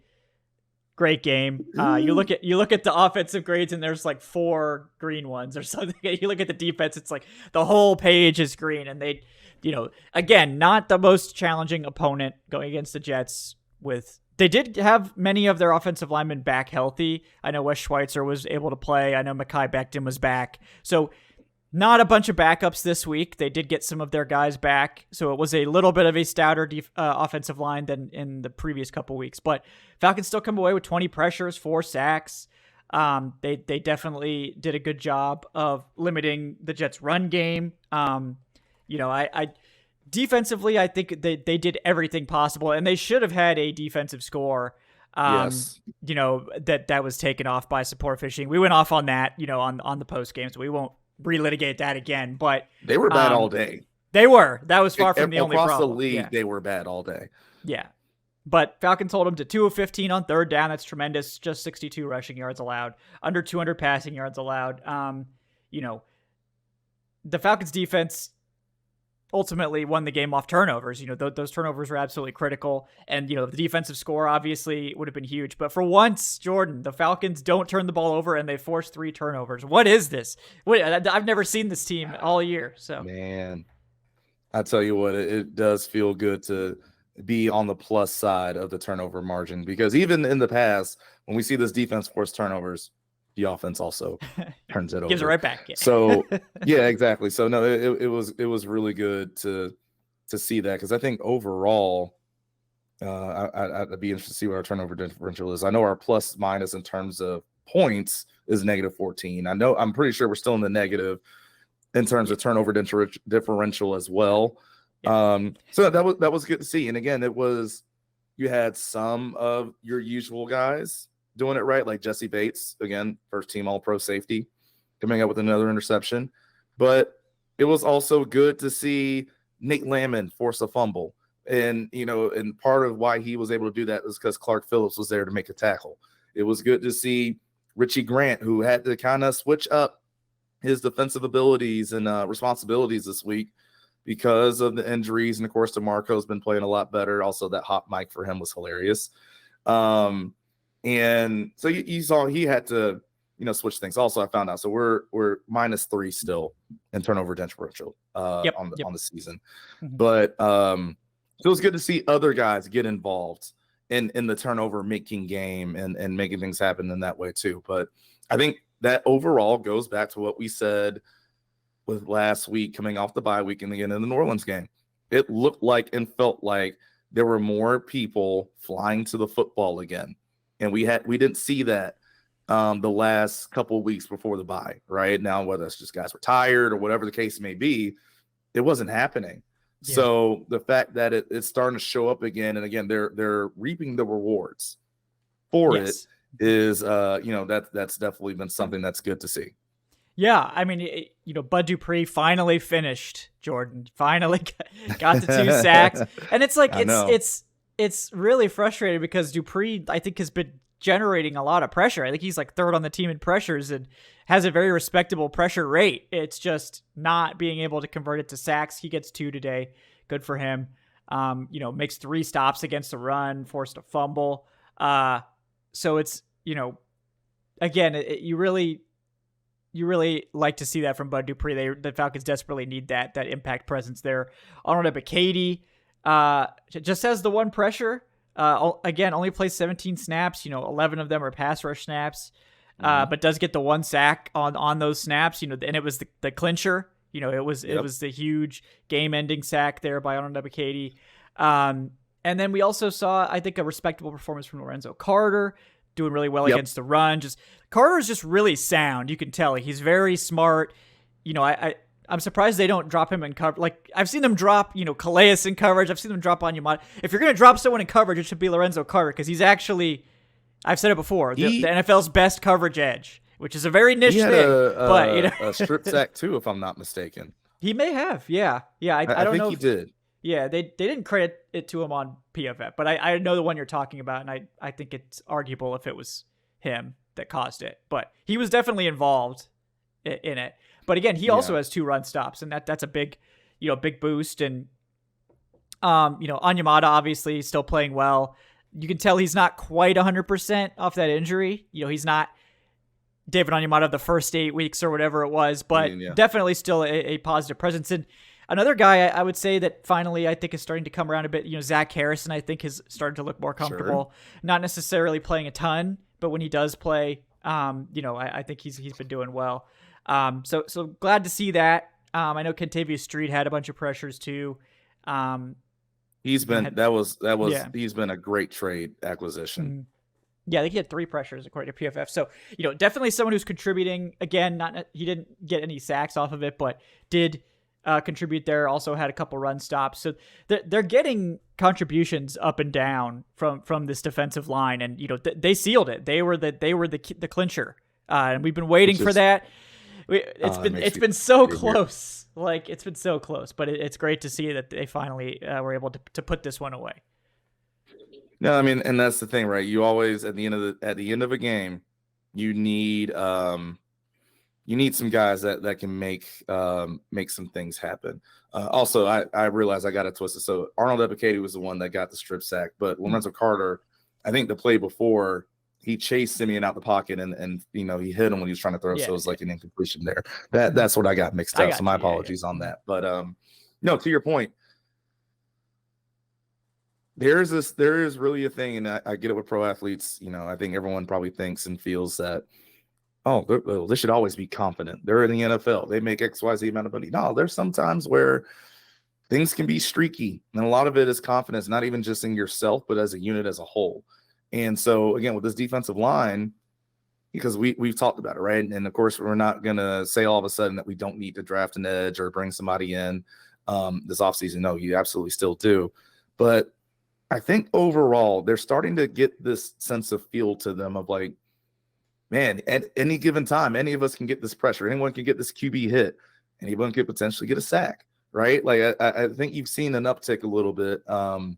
great game. You look at the offensive grades, and there's like 4 green ones or something. You look at the defense, it's like the whole page is green, and they, again, not the most challenging opponent going against the Jets. They did have many of their offensive linemen back healthy. I know Wes Schweitzer was able to play. I know Mekhi Becton was back. So not a bunch of backups this week. They did get some of their guys back. So it was a little bit of a stouter offensive line than in the previous couple weeks. But Falcons still come away with 20 pressures, 4 sacks. They definitely did a good job of limiting the Jets' run game. Defensively, I think they did everything possible, and they should have had a defensive score. Yes. That was taken off by support fishing. We went off on that, on the post game, so we won't relitigate that again. But they were bad all day. They were. That was far from the only problem. Across the league, they were bad all day. Yeah. But Falcons hold them to 2 of 15 on third down. That's tremendous. Just 62 rushing yards allowed. Under 200 passing yards allowed. The Falcons defense ultimately won the game off turnovers. Those turnovers were absolutely critical. And, the defensive score obviously would have been huge. But for once, Jordan, the Falcons don't turn the ball over and they force 3 turnovers. What is this? I've never seen this team all year. So, man, I tell you what, it does feel good to be on the plus side of the turnover margin, because even in the past, when we see this defense force turnovers, the offense also turns it over. Gives it right back. Yeah. So yeah, exactly. So no, it was really good to see that, because I think overall, I'd be interested to see what our turnover differential is. I know our plus minus in terms of points is -14. I'm pretty sure we're still in the negative in terms of turnover differential as well. Yeah. So that was good to see. And again, you had some of your usual guys doing it right, like Jesse Bates, again, first team All-Pro safety, coming up with another interception. But it was also good to see Nate Lamon force a fumble. And, and part of why he was able to do that was because Clark Phillips was there to make a tackle. It was good to see Richie Grant, who had to kind of switch up his defensive abilities and responsibilities this week because of the injuries. And, of course, DeMarco's been playing a lot better. Also, that hot mic for him was hilarious. And so you saw he had to, switch things. Also, I found out. So we're -3 still in turnover differential on the season. Mm-hmm. But it was good to see other guys get involved in the turnover making game and making things happen in that way too. But I think that overall goes back to what we said with last week coming off the bye week and again in the New Orleans game. It looked like and felt like there were more people flying to the football again. And we didn't see that the last couple of weeks before the bye, right? Now, whether it's just guys were tired or whatever the case may be, it wasn't happening. Yeah. So the fact that it's starting to show up again, and again, they're reaping the rewards for it is, that's definitely been something that's good to see. Yeah, I mean, Bud Dupree finally finished. Jordan finally got the 2 sacks, and it's like it's really frustrating because Dupree, I think, has been generating a lot of pressure. I think he's like 3rd on the team in pressures and has a very respectable pressure rate. It's just not being able to convert it to sacks. He gets 2 today. Good for him. Makes 3 stops against the run, forced a fumble. So it's, again, you really like to see that from Bud Dupree. The Falcons desperately need that impact presence there. Arnold Ebiketie just has the 1 pressure. Again, only plays 17 snaps. 11 of them are pass rush snaps, but does get the 1 sack on those snaps. And it was the clincher. It was the huge game-ending sack there by Arnold Ebiketie. And then we also saw, I think, a respectable performance from Lorenzo Carter, doing really well against the run. Carter's just really sound. You can tell he's very smart. I'm surprised they don't drop him in cover. Like, I've seen them drop, Calais in coverage. I've seen them drop Onyemata. If you're going to drop someone in coverage, it should be Lorenzo Carter, because he's actually, I've said it before, the NFL's best coverage edge, which is a very niche thing. A strip sack too, if I'm not mistaken. He may have, yeah. I don't know. He did. Yeah, they didn't credit it to him on PFF, but I know the one you're talking about, and I think it's arguable if it was him that caused it. But he was definitely involved in it. But again, he also Yeah, has 2 run stops, and that's a big, big boost. And Onyemata obviously still playing well. You can tell he's not quite 100% off that injury. He's not David Onyemata of the first 8 weeks or whatever it was, but yeah. definitely still a positive presence. And another guy I would say that finally I think is starting to come around a bit, Zach Harrison, I think has started to look more comfortable. Sure. Not necessarily playing a ton, but when he does play, I think he's been doing well. So glad to see that. I know Kentavious Street had a bunch of pressures too. He's been he's been a great trade acquisition. Mm-hmm. Yeah, I think he had 3 pressures according to PFF. So, definitely someone who's contributing. Again, he didn't get any sacks off of it, but did contribute there. Also had a couple run stops. So they're getting contributions up and down from this defensive line, and they sealed it. They were the clincher, and we've been waiting for that. It's been so close. Like it's been so close, but it's great to see that they finally were able to put this one away. No, I mean, and that's the thing, right? You always at the end of a game, you need some guys that can make some things happen. Also, I realized I got it twisted. So Arnold Ebiketie was the one that got the strip sack, but Lorenzo Carter, I think the play before, he chased Simeon out the pocket and he hit him when he was trying to throw, so it was like an incompletion there. That's what I got mixed up. So my apologies on that. But no, to your point. There is really a thing, and I get it with pro athletes. I think everyone probably thinks and feels that, they should always be confident. They're in the NFL. They make XYZ amount of money. No, there's some times where things can be streaky, and a lot of it is confidence, not even just in yourself, but as a unit as a whole. And so, again, with this defensive line, because we've talked about it, right? And, of course, we're not going to say all of a sudden that we don't need to draft an edge or bring somebody in this offseason. No, you absolutely still do. But I think overall they're starting to get this sense of feel to them of like, man, at any given time, any of us can get this pressure. Anyone can get this QB hit. Anyone could potentially get a sack, right? Like I think you've seen an uptick a little bit from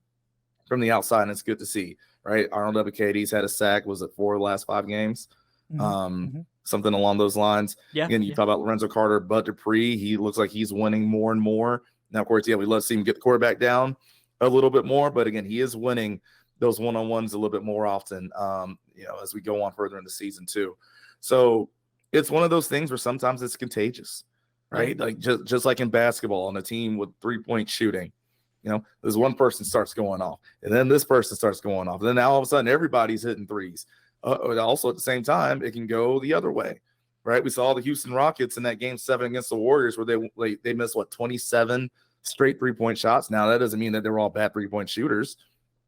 the outside, and it's good to see, right? Arnold Ebiketie's had a sack. Was it 4 of the last 5 games? Something along those lines. Yeah. Again, you talk about Lorenzo Carter, Bud Dupree. He looks like he's winning more and more. Now, of course, we love to see him get the quarterback down a little bit more, but again, he is winning those one-on-ones a little bit more often, as we go on further in the season too. So it's one of those things where sometimes it's contagious, right? Like just like in basketball on a team with 3-point shooting, there's one person starts going off, and then this person starts going off, and then now all of a sudden everybody's hitting threes. Also at the same time, it can go the other way, right? We saw the Houston Rockets in that game 7 against the Warriors where they missed 27 straight 3-point shots. Now that doesn't mean that they were all bad 3-point shooters,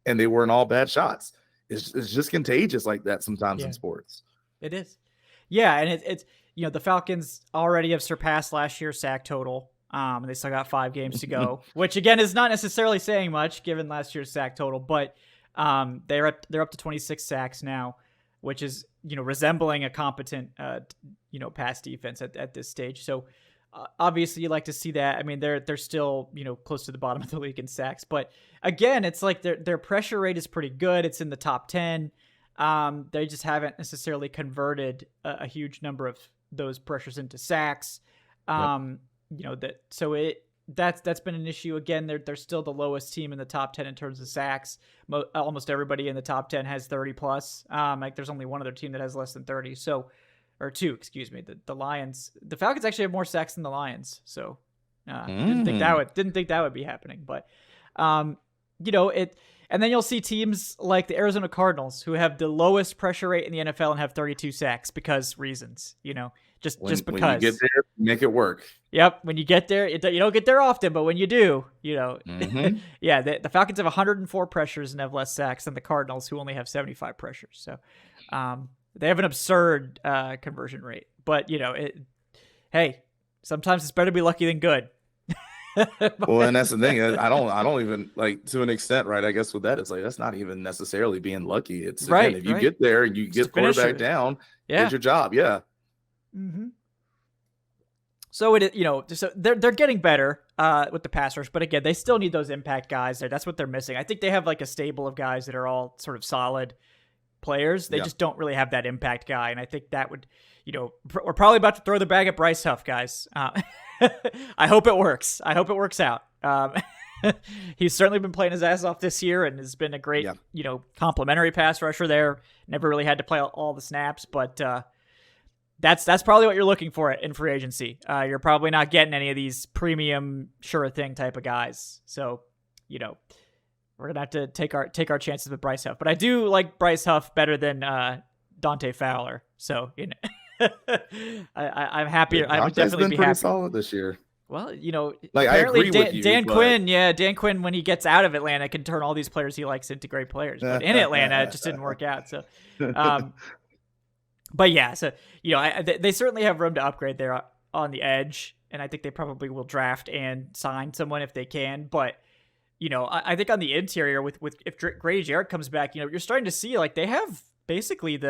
and they weren't all bad shots. It's just contagious like that sometimes in sports. It is. Yeah. And it's the Falcons already have surpassed last year's sack total. They still got 5 games to go, which again is not necessarily saying much given last year's sack total, but they're up to 26 sacks now, which is, resembling a competent, pass defense at this stage. So obviously you like to see that. I mean, they're still, close to the bottom of the league in sacks, but again, it's like their pressure rate is pretty good. It's in the top 10. They just haven't necessarily converted a huge number of those pressures into sacks. That's been an issue. Again, they're still the lowest team in the top 10 in terms of sacks. Almost everybody in the top 10 has 30 plus. There's only one other team that has less than 30. So, or 2, excuse me. The Lions, the Falcons actually have more sacks than the Lions. So, didn't think that would be happening. But, and then you'll see teams like the Arizona Cardinals who have the lowest pressure rate in the NFL and have 32 sacks because reasons, just because. When you get there, make it work. Yep. When you get there, you don't get there often, but when you do, yeah, the Falcons have 104 pressures and have less sacks than the Cardinals, who only have 75 pressures. So they have an absurd conversion rate, but hey, sometimes it's better to be lucky than good. Well, and that's the thing. I don't even to an extent, right? I guess with that, it's like that's not even necessarily being lucky. It's right. Again, if you get there and you get quarterback down, get your job. Yeah. Mm-hmm. So so they're getting better with the pass rush, but again, they still need those impact guys there. That's what they're missing. I think they have like a stable of guys that are all sort of solid players. They just don't really have that impact guy, and I think that would, we're probably about to throw the bag at Bryce Huff, guys. I hope it works. I hope it works out. He's certainly been playing his ass off this year and has been a great, complimentary pass rusher there. Never really had to play all the snaps, but that's probably what you're looking for in free agency. You're probably not getting any of these premium sure thing type of guys. So, we're gonna have to take our chances with Bryce Huff. But I do like Bryce Huff better than Dante Fowler. So, I'm happy. I would definitely be happy. Solid this year. Well, like apparently I agree with you, Dan Quinn, when he gets out of Atlanta, can turn all these players he likes into great players. But in Atlanta, it just didn't work out. So, but yeah, so they certainly have room to upgrade there on the edge, and I think they probably will draft and sign someone if they can. But I think on the interior with if Grady Jarrett comes back, you're starting to see like they have basically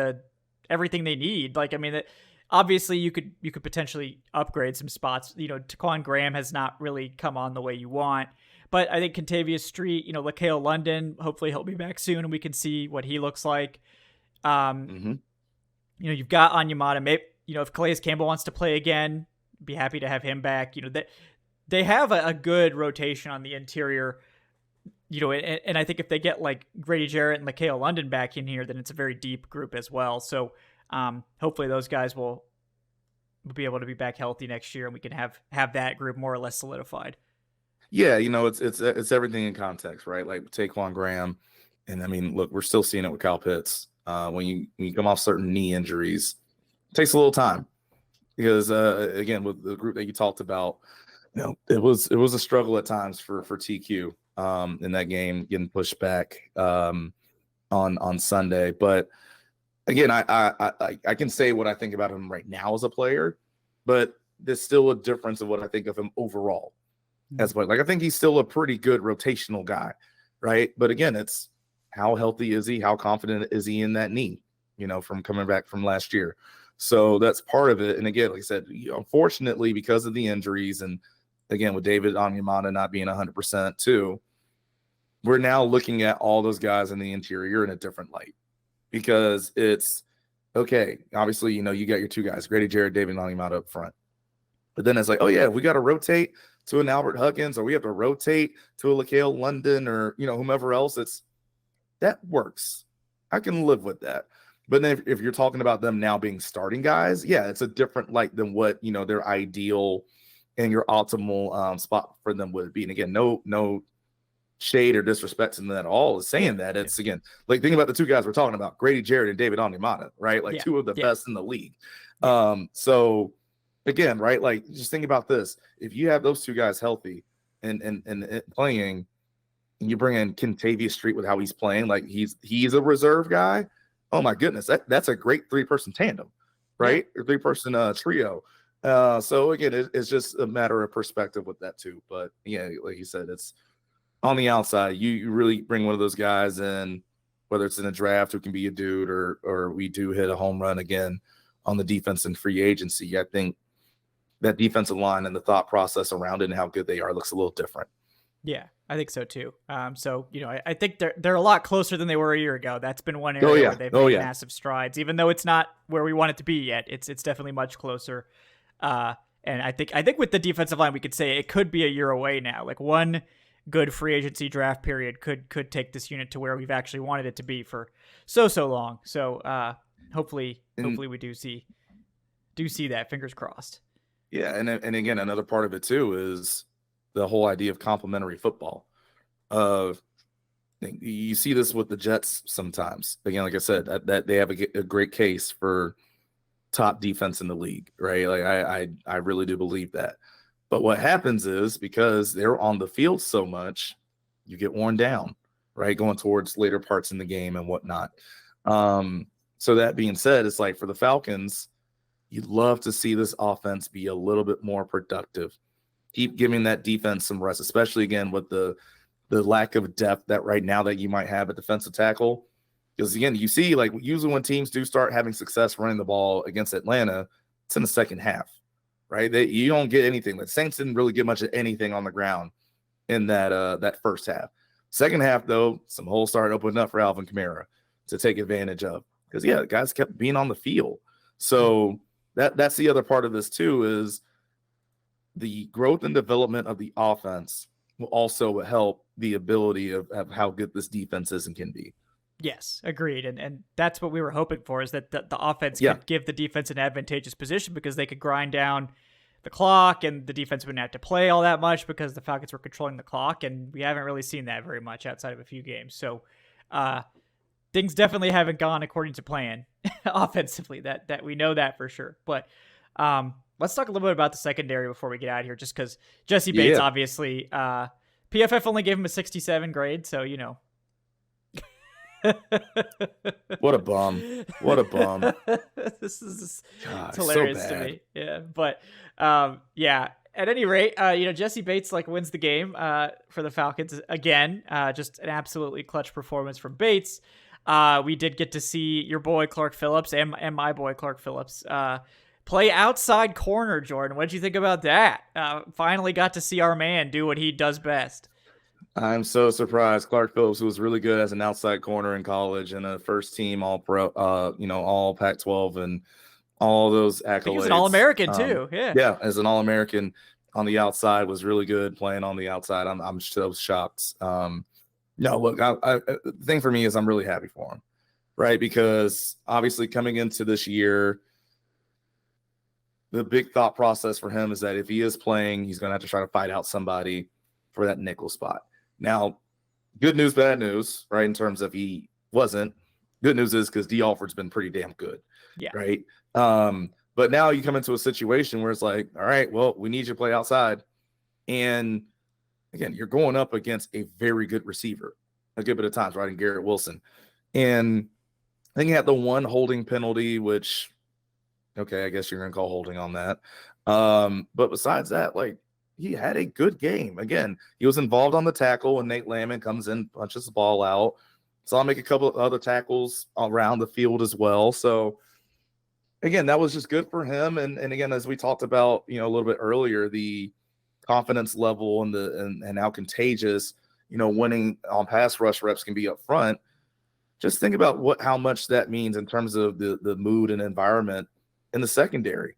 everything they need. Like, I mean, obviously you could potentially upgrade some spots. Taquan Graham has not really come on the way you want, but I think Contavious Street, LaCale London, hopefully he'll be back soon and we can see what he looks like. You've got Onyemata. Maybe, if Calais Campbell wants to play again, be happy to have him back. They have a good rotation on the interior. And I think if they get like Grady Jarrett and LaCale London back in here, then it's a very deep group as well. So hopefully those guys will be able to be back healthy next year, and we can have that group more or less solidified. Yeah, it's everything in context, right? Like Taquan Graham, and I mean, look, we're still seeing it with Kyle Pitts. When you come off certain knee injuries, it takes a little time because again, with the group that you talked about, it was a struggle at times for TQ in that game, getting pushed back on Sunday. But again, I can say what I think about him right now as a player, but there's still a difference of what I think of him overall as well. Like, I think he's still a pretty good rotational guy, right? But again, it's how healthy is he? How confident is he in that knee, from coming back from last year? So that's part of it. And again, like I said, unfortunately, because of the injuries, and again, with David Onyemata not being 100% too, we're now looking at all those guys in the interior in a different light, because it's okay. Obviously, you got your two guys, Grady Jarrett, David Onyemata up front. But then it's like, oh yeah, we got to rotate to an Albert Huggins, or we have to rotate to a LaCale London, or whomever else. That works. I can live with that. But then if you're talking about them now being starting guys, yeah, it's a different light than what their ideal and your optimal spot for them would be. And again, no shade or disrespect to them at all is saying that. It's again, like, think about the two guys we're talking about, Grady Jarrett and David Onyemata, right? Like two of the best in the league. So again, right, like, just think about this. If you have those two guys healthy and playing, and you bring in Contavious Street with how he's playing, like he's a reserve guy. Oh my goodness, that's a great 3-person tandem, right? Or 3-person trio. So again, it's just a matter of perspective with that too. But yeah, like you said, it's on the outside. You really bring one of those guys in, whether it's in a draft who can be a dude, or we do hit a home run again on the defense and free agency. I think that defensive line and the thought process around it and how good they are looks a little different. Yeah, I think so too. So I think they're a lot closer than they were a year ago. That's been one area where they've made massive strides, even though it's not where we want it to be yet. It's definitely much closer. And I think with the defensive line, we could say it could be a year away now. Like, one good free agency draft period could take this unit to where we've actually wanted it to be for so long. So hopefully we do see that. Fingers crossed. Yeah, and again, another part of it too is the whole idea of complementary football. You see this with the Jets sometimes. Again, like I said, that they have a great case for top defense in the league, right? Like I really do believe that. But what happens is, because they're on the field so much, you get worn down, right? Going towards later parts in the game and whatnot. So that being said, it's like for the Falcons, you'd love to see this offense be a little bit more productive. Keep giving that defense some rest, especially again with the lack of depth that right now that you might have at defensive tackle. Because again, you see, like, usually when teams do start having success running the ball against Atlanta, it's in the second half, right? You don't get anything. The Saints didn't really get much of anything on the ground in that first half. Second half, though, some holes started opening up for Alvin Kamara to take advantage of. Because, yeah, the guys kept being on the field. So that's the other part of this, too, is the growth and development of the offense will also help the ability of how good this defense is and can be. Yes, agreed. And that's what we were hoping for, is that the offense could give the defense an advantageous position because they could grind down the clock and the defense wouldn't have to play all that much because the Falcons were controlling the clock. And we haven't really seen that very much outside of a few games. So things definitely haven't gone according to plan offensively. That we know that for sure. But let's talk a little bit about the secondary before we get out of here, just because Jesse Bates, obviously, PFF only gave him a 67 grade. So, you know. What a bum. What a bum. This is God, hilarious so to bad. me. Yeah. But yeah, at any rate, Jesse Bates wins the game for the Falcons again. Just an absolutely clutch performance from Bates. We did get to see your boy Clark Phillips and my boy Clark Phillips play outside corner. Jordan, what did you think about that? Finally got to see our man do what he does best. I'm so surprised. Clark Phillips, who was really good as an outside corner in college and a first team all pro, all Pac-12 and all those accolades. I think he was an All-American too. Yeah, as an All-American on the outside, was really good playing on the outside. I'm so shocked. No, look, the thing for me is I'm really happy for him, right? Because obviously coming into this year, the big thought process for him is that if he is playing, he's going to have to try to fight out somebody for that nickel spot. Now, good news, bad news, right? In terms of he wasn't. Good news is because D. Alford's been pretty damn good, right? But now you come into a situation where it's like, all right, well, we need you to play outside. And again, you're going up against a very good receiver a good bit of times, right? In Garrett Wilson. And I think he had the one holding penalty, which, okay, I guess you're going to call holding on that. But besides that, he had a good game. Again, he was involved on the tackle when Nate Landman comes in, punches the ball out. So I'll make a couple of other tackles around the field as well. So again, that was just good for him. And again, as we talked about, a little bit earlier, the confidence level and how contagious, winning on pass rush reps can be up front. Just think about how much that means in terms of the mood and environment in the secondary.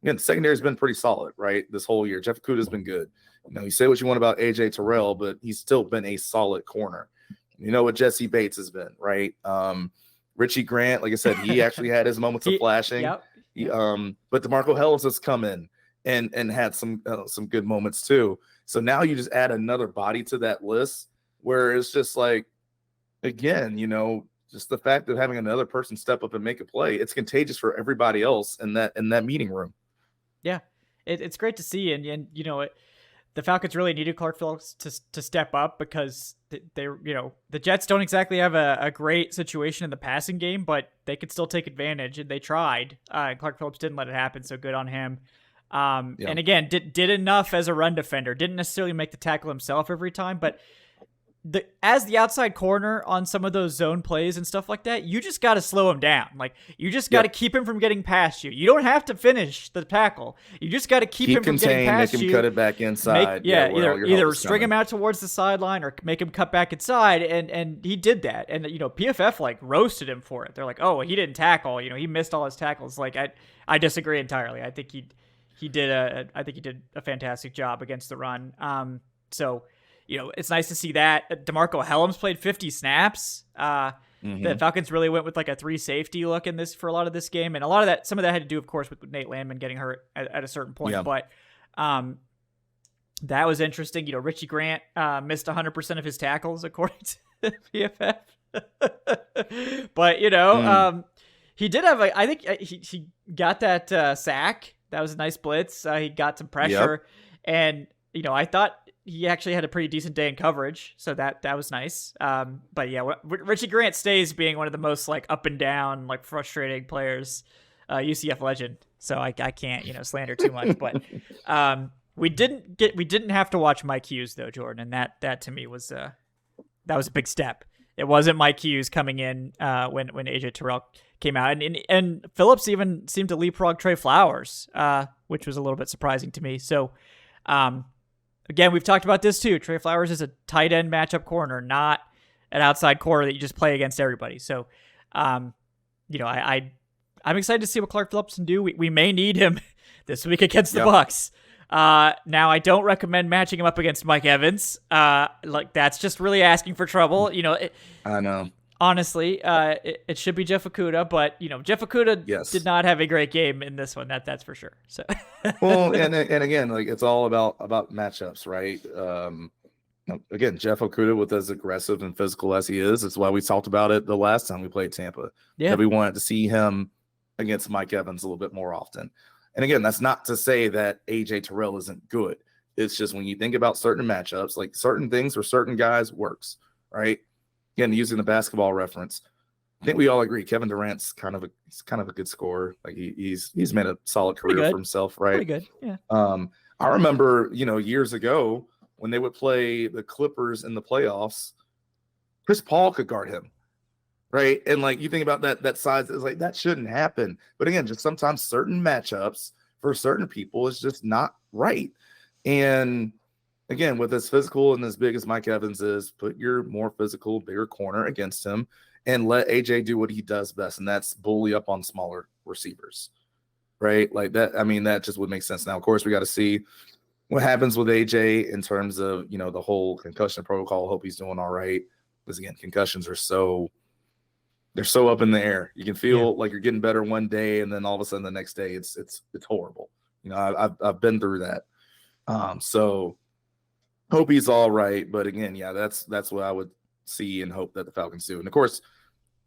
Again, the secondary has been pretty solid, right? This whole year. Jeff Okuda's been good. You say what you want about AJ Terrell, but he's still been a solid corner. You know what Jesse Bates has been, right? Richie Grant, like I said, he actually had his moments of flashing. Yep. But DeMarco Helms has come in and had some good moments too. So now you just add another body to that list where it's just again, just the fact of having another person step up and make a play, it's contagious for everybody else in that meeting room. Yeah, it's great to see, and the Falcons really needed Clark Phillips to step up because they the Jets don't exactly have a great situation in the passing game, but they could still take advantage, and they tried. Clark Phillips didn't let it happen, so good on him. And again, did enough as a run defender. Didn't necessarily make the tackle himself every time, but as the outside corner on some of those zone plays and stuff like that, you just got to slow him down. You just got to keep him from getting past you. You don't have to finish the tackle. You just got to keep him from getting past you. Make him cut it back inside. Either string him out towards the sideline or make him cut back inside. And he did that. And, PFF roasted him for it. They're like, oh, he didn't tackle. He missed all his tackles. I disagree entirely. I think he did a fantastic job against the run. So, it's nice to see that. DeMarco Helms played 50 snaps. The Falcons really went with a 3 safety look in this for a lot of this game. And some of that had to do, of course, with Nate Landman getting hurt at a certain point. Yeah. But that was interesting. Richie Grant missed 100% of his tackles, according to PFF. But, he did have I think he got that sack. That was a nice blitz. He got some pressure. Yep. And, I thought he actually had a pretty decent day in coverage, so that was nice. But yeah, Richie Grant stays being one of the most up and down, frustrating players, UCF legend. So I can't slander too much. But we didn't have to watch Mike Hughes though, Jordan, and that to me was that was a big step. It wasn't Mike Hughes coming in when AJ Terrell came out, and Phillips even seemed to leapfrog Trey Flowers, which was a little bit surprising to me. So, again, we've talked about this too. Trey Flowers is a tight end matchup corner, not an outside corner that you just play against everybody. So, I'm excited to see what Clark Phillips can do. We may need him this week against the Bucs. Now, I don't recommend matching him up against Mike Evans. That's just really asking for trouble. I know. Honestly, it should be Jeff Okudah, but Jeff Okudah did not have a great game in this one. That's for sure. So, well, and again, it's all about matchups, right? Again, Jeff Okudah, with as aggressive and physical as he is, it's why we talked about it the last time we played Tampa. Yeah, that we wanted to see him against Mike Evans a little bit more often. And again, that's not to say that AJ Terrell isn't good. It's just when you think about certain matchups, like certain things for certain guys works, right? Again, using the basketball reference, I think we all agree Kevin Durant's kind of a good scorer. Like he's made a solid career for himself, right? Pretty good, yeah. I remember, years ago when they would play the Clippers in the playoffs, Chris Paul could guard him. Right. And you think about that size, it's that shouldn't happen. But again, just sometimes certain matchups for certain people is just not right. And again, with as physical and as big as Mike Evans is, put your more physical, bigger corner against him and let AJ do what he does best. And that's bully up on smaller receivers. Right. That just would make sense. Now, of course, we got to see what happens with AJ in terms of, the whole concussion protocol. Hope he's doing all right. Because again, concussions are they're so up in the air. You can feel like you're getting better one day, and then all of a sudden the next day it's horrible. I've been through that. So hope he's all right. But again, that's what I would see and hope that the Falcons do. And of course,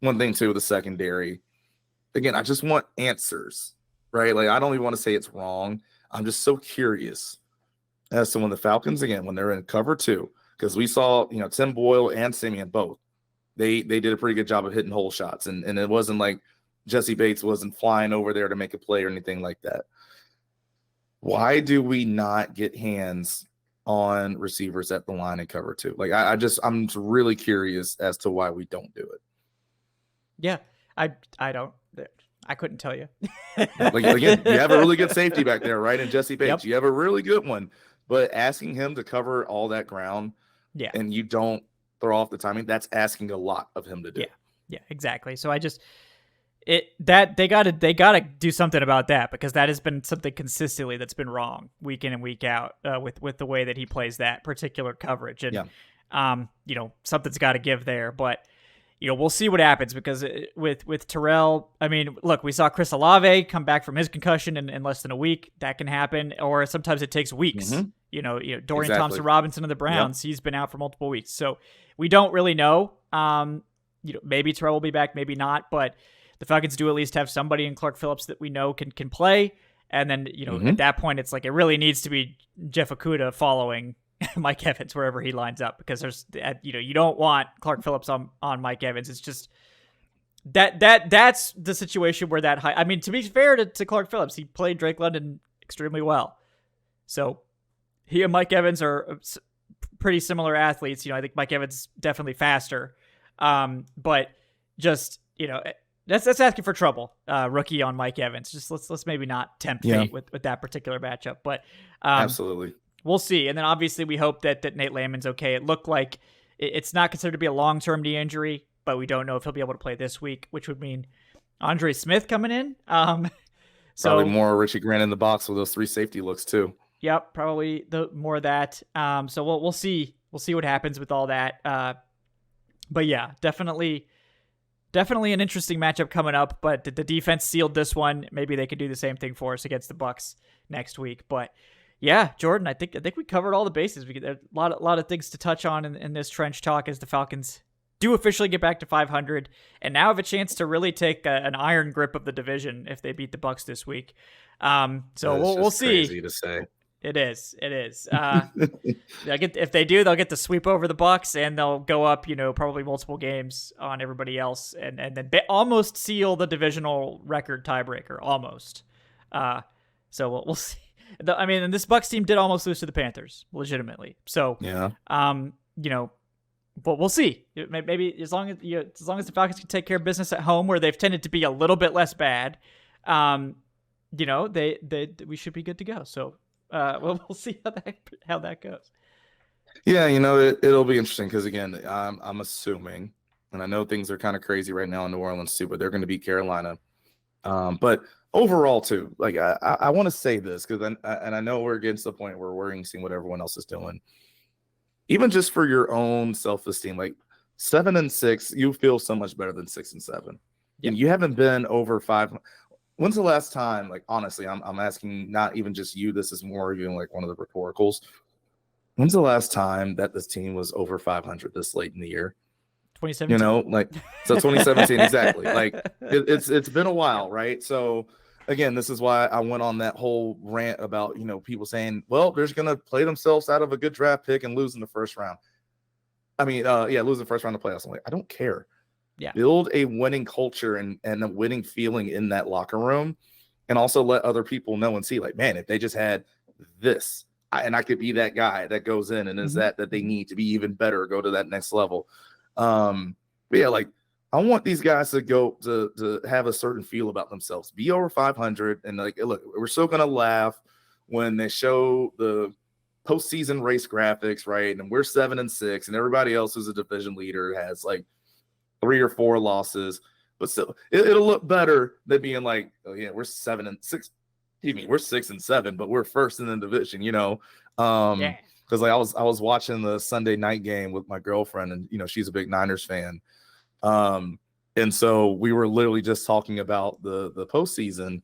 one thing too, the secondary. Again, I just want answers, right? I don't even want to say it's wrong. I'm just so curious as to when the Falcons, again, when they're in cover 2, because we saw, Tim Boyle and Simeon both. They did a pretty good job of hitting hole shots, and it wasn't like Jesse Bates wasn't flying over there to make a play or anything like that. Why do we not get hands on receivers at the line and cover 2? I'm just really curious as to why we don't do it. Yeah, I don't. I couldn't tell you. Again, you have a really good safety back there, right? And Jesse Bates, you have a really good one, but asking him to cover all that ground, and you don't throw off the timing, that's asking a lot of him to do. Yeah, exactly. So they gotta do something about that, because that has been something consistently that's been wrong week in and week out with the way that he plays that particular coverage. And something's got to give there. But we'll see what happens, because with Terrell, look, we saw Chris Olave come back from his concussion in less than a week. That can happen, or sometimes it takes weeks. Mm-hmm. Dorian Thompson-Robinson of the Browns, he's been out for multiple weeks. So we don't really know. Maybe Terrell will be back, maybe not, but the Falcons do at least have somebody in Clark Phillips that we know can play. And then, at that point, it's it really needs to be Jeff Okudah following Mike Evans wherever he lines up, because there's, you don't want Clark Phillips on Mike Evans. It's just that's the situation where that high. To be fair to Clark Phillips, he played Drake London extremely well. So he and Mike Evans are pretty similar athletes. I think Mike Evans definitely faster. But just, that's asking for trouble. Rookie on Mike Evans. Just let's maybe not tempt fate with that particular matchup. But absolutely, we'll see. And then obviously we hope that Nate Landman's okay. It looked like it's not considered to be a long-term knee injury, but we don't know if he'll be able to play this week, which would mean Andre Smith coming in. Probably more Richie Grant in the box with those 3 safety looks too. Yep, probably the more of that. So we'll see. We'll see what happens with all that. But yeah, definitely an interesting matchup coming up. But the defense sealed this one. Maybe they could do the same thing for us against the Bucs next week. But yeah, Jordan, I think we covered all the bases. We a lot of things to touch on in this trench talk as the Falcons do officially get back to 500 and now have a chance to really take an iron grip of the division if they beat the Bucs this week. So we'll see. Crazy to say. It is. If they do, they'll get to sweep over the Bucs, and they'll go up, probably multiple games on everybody else, and then almost seal the divisional record tiebreaker, almost. So we'll see. And this Bucs team did almost lose to the Panthers, legitimately. So, but we'll see. Maybe as long as the Falcons can take care of business at home, where they've tended to be a little bit less bad, we should be good to go. So, we'll see how that goes. Yeah, it'll be interesting because again, I'm assuming, and I know things are kind of crazy right now in New Orleans too, but they're going to beat Carolina. But overall too, like I want to say this because I know we're getting to the point where we're seeing what everyone else is doing. Even just for your own self-esteem, like 7-6, you feel so much better than 6-7. Yep. And you haven't been over 5. When's the last time? Like honestly, I'm asking not even just you. This is more even like one of the rhetoricals. When's the last time that this team was over 500 this late in the year? 2017. So 2017 exactly. Like it's been a while, right? So again, this is why I went on that whole rant about people saying, well, they're just gonna play themselves out of a good draft pick and lose in the first round. I mean, lose the first round of the playoffs. I'm like, I don't care. Yeah. Build a winning culture and a winning feeling in that locker room, and also let other people know and see, like, man, if they just had this. I could be that guy that goes in and is that they need to be even better, go to that next level. But yeah, like I want these guys to go to have a certain feel about themselves, be over 500. And like, look, we're still going to laugh when they show the postseason race graphics, right? And we're 7-6 and everybody else who's a division leader has like 3 or 4 losses, but still it'll look better than being like, oh yeah, we're 7-6. We're 6-7, but we're first in the division, because like I was watching the Sunday night game with my girlfriend, and she's a big Niners fan, and so we were literally just talking about the postseason,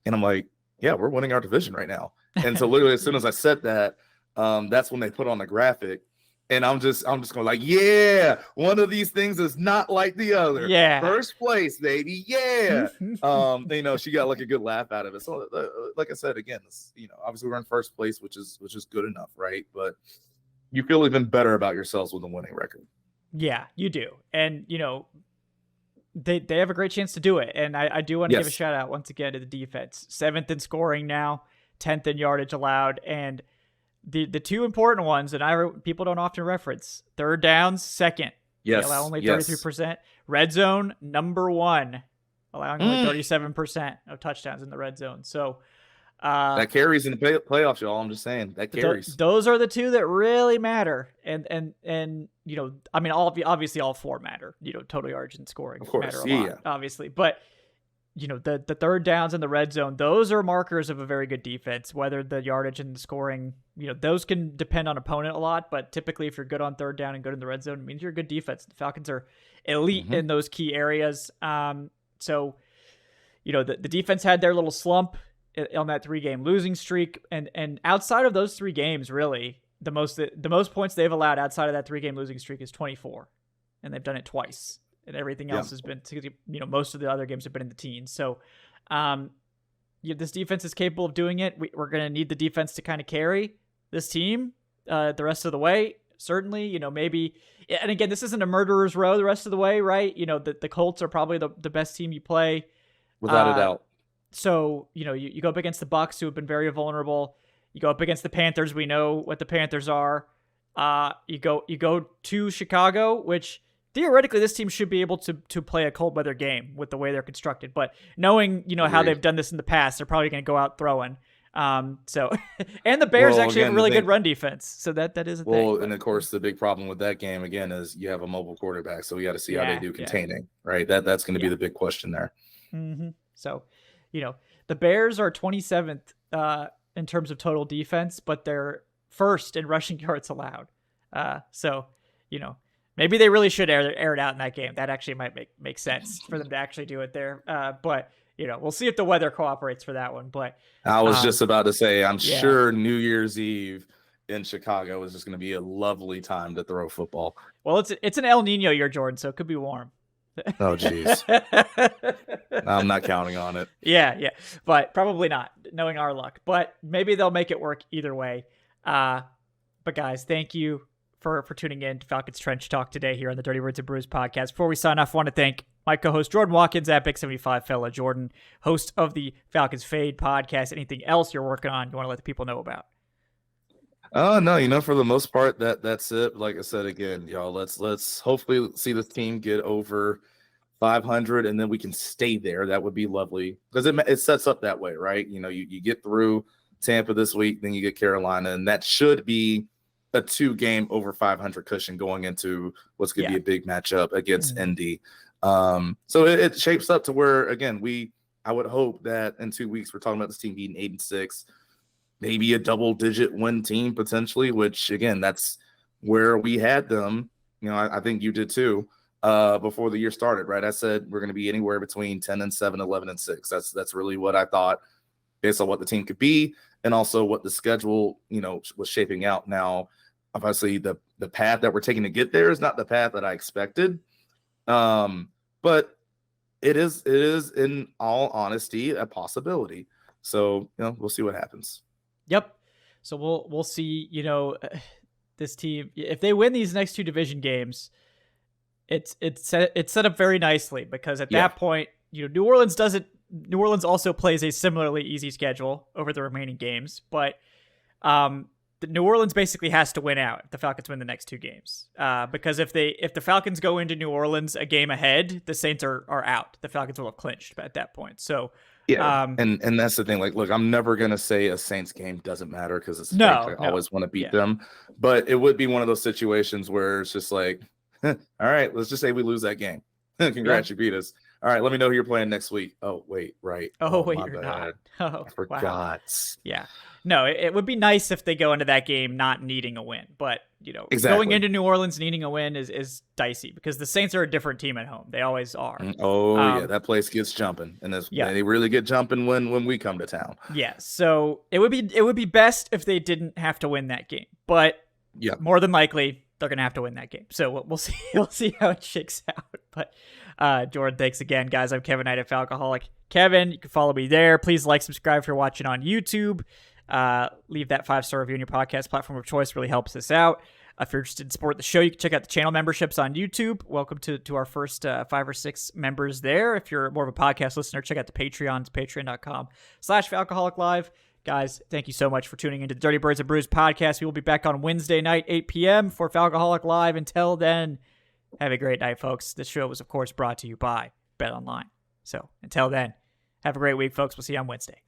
and I'm like, yeah, we're winning our division right now, and so literally as soon as I said that, that's when they put on the graphic. And I'm just going like, yeah, one of these things is not like the other. Yeah. First place, baby. Yeah. She got like a good laugh out of it. So like I said, again, obviously we're in first place, which is good enough, right? But you feel even better about yourselves with a winning record. Yeah, you do. And, they have a great chance to do it. And I do want to give a shout out once again to the defense. 7th in scoring now, 10th in yardage allowed, and the two important ones that people don't often reference: third downs, second. Yes. They allow only 33%. Red zone, number 1, allowing only 37% of touchdowns in the red zone. So that carries in the playoffs, y'all. I'm just saying that carries. Those are the two that really matter. And I mean, obviously all 4 matter. Total yards and scoring matter a lot, obviously. But the third downs in the red zone, those are markers of a very good defense. Whether the yardage and the scoring, those can depend on opponent a lot, but typically if you're good on third down and good in the red zone, it means you're a good defense. The Falcons are elite in those key areas. So the defense had their little slump on that 3-game losing streak, and outside of those 3 games, really the most points they've allowed outside of that 3-game losing streak is 24, and they've done it twice. And everything else has been, most of the other games have been in the teens. So, this defense is capable of doing it. We're going to need the defense to kind of carry this team the rest of the way. Certainly, maybe. And again, this isn't a murderer's row the rest of the way, right? The Colts are probably the best team you play. Without a doubt. So, you go up against the Bucs, who have been very vulnerable. You go up against the Panthers. We know what the Panthers are. You go to Chicago, which theoretically, this team should be able to play a cold weather game with the way they're constructed. But knowing, how they've done this in the past, they're probably going to go out throwing. And the Bears have a really good run defense. So that is a thing. And of course, the big problem with that game, again, is you have a mobile quarterback. So we got to see how they do containing, right? That's going to be the big question there. Mm-hmm. So, the Bears are 27th in terms of total defense, but they're first in rushing yards allowed. Maybe they really should air it out in that game. That actually might make sense for them to actually do it there. But we'll see if the weather cooperates for that one. But I was just about to say, I'm sure New Year's Eve in Chicago is just going to be a lovely time to throw football. Well, it's an El Nino year, Jordan, so it could be warm. Oh, geez. I'm not counting on it. Yeah, but probably not, knowing our luck. But maybe they'll make it work either way. But guys, thank you for tuning in to Falcons Trench Talk today here on the Dirty Words and Brews podcast. Before we sign off, I want to thank my co-host Jordan Watkins at Big 75 Fella. Jordan, host of the Falcons Fade podcast. Anything else you're working on you want to let the people know about? Oh no, for the most part that's it. Like I said again, y'all, let's hopefully see this team get over 500 and then we can stay there. That would be lovely because it sets up that way, right? You get through Tampa this week, then you get Carolina, and that should be a 2-game over 500 cushion going into what's going to be a big matchup against Indy. So it shapes up to where, again, I would hope that in 2 weeks we're talking about this team being 8-6, maybe a double-digit win team potentially, which, again, that's where we had them. I think you did too, before the year started, right? I said we're going to be anywhere between 10-7, 11-6. That's really what I thought based on what the team could be and also what the schedule, was shaping out. Now, obviously, the path that we're taking to get there is not the path that I expected. But it is in all honesty a possibility. So, we'll see what happens. Yep. So we'll see, this team, if they win these next 2 division games, it's set up very nicely because at that point, New Orleans also plays a similarly easy schedule over the remaining games, but New Orleans basically has to win out if the Falcons win the next 2 games. Because if the Falcons go into New Orleans a game ahead, the Saints are out. The Falcons will have clinched at that point. So and that's the thing. Like, look, I'm never gonna say a Saints game doesn't matter because it's I always want to beat them. But it would be one of those situations where it's just like, all right, let's just say we lose that game. Congrats, you beat us. All right, let me know who you're playing next week. Oh, wait, right. Oh, wait, my you're bad. not. Oh, I forgot. Wow. Yeah. No, it would be nice if they go into that game not needing a win. But, going into New Orleans needing a win is dicey because the Saints are a different team at home. They always are. Oh, that place gets jumping. And they really get jumping when we come to town. Yeah, so it would be best if they didn't have to win that game. But more than likely, they're going to have to win that game. So we'll see. We'll see how it shakes out. But Jordan, thanks again, guys. I'm Kevin Knight of Falcoholic. Kevin, you can follow me there. Please like, subscribe if you're watching on YouTube. Leave that 5-star review on your podcast platform of choice. Really helps us out. If you're interested in supporting the show, you can check out the channel memberships on YouTube. Welcome to our first 5 or 6 members there. If you're more of a podcast listener, check out the Patreon. It's patreon.com/Falcoholic Live. Guys, thank you so much for tuning into the Dirty Birds and Brews podcast. We will be back on Wednesday night, 8 p.m. for Falcoholic Live. Until then, have a great night, folks. This show was, of course, brought to you by Bet Online. So until then, have a great week, folks. We'll see you on Wednesday.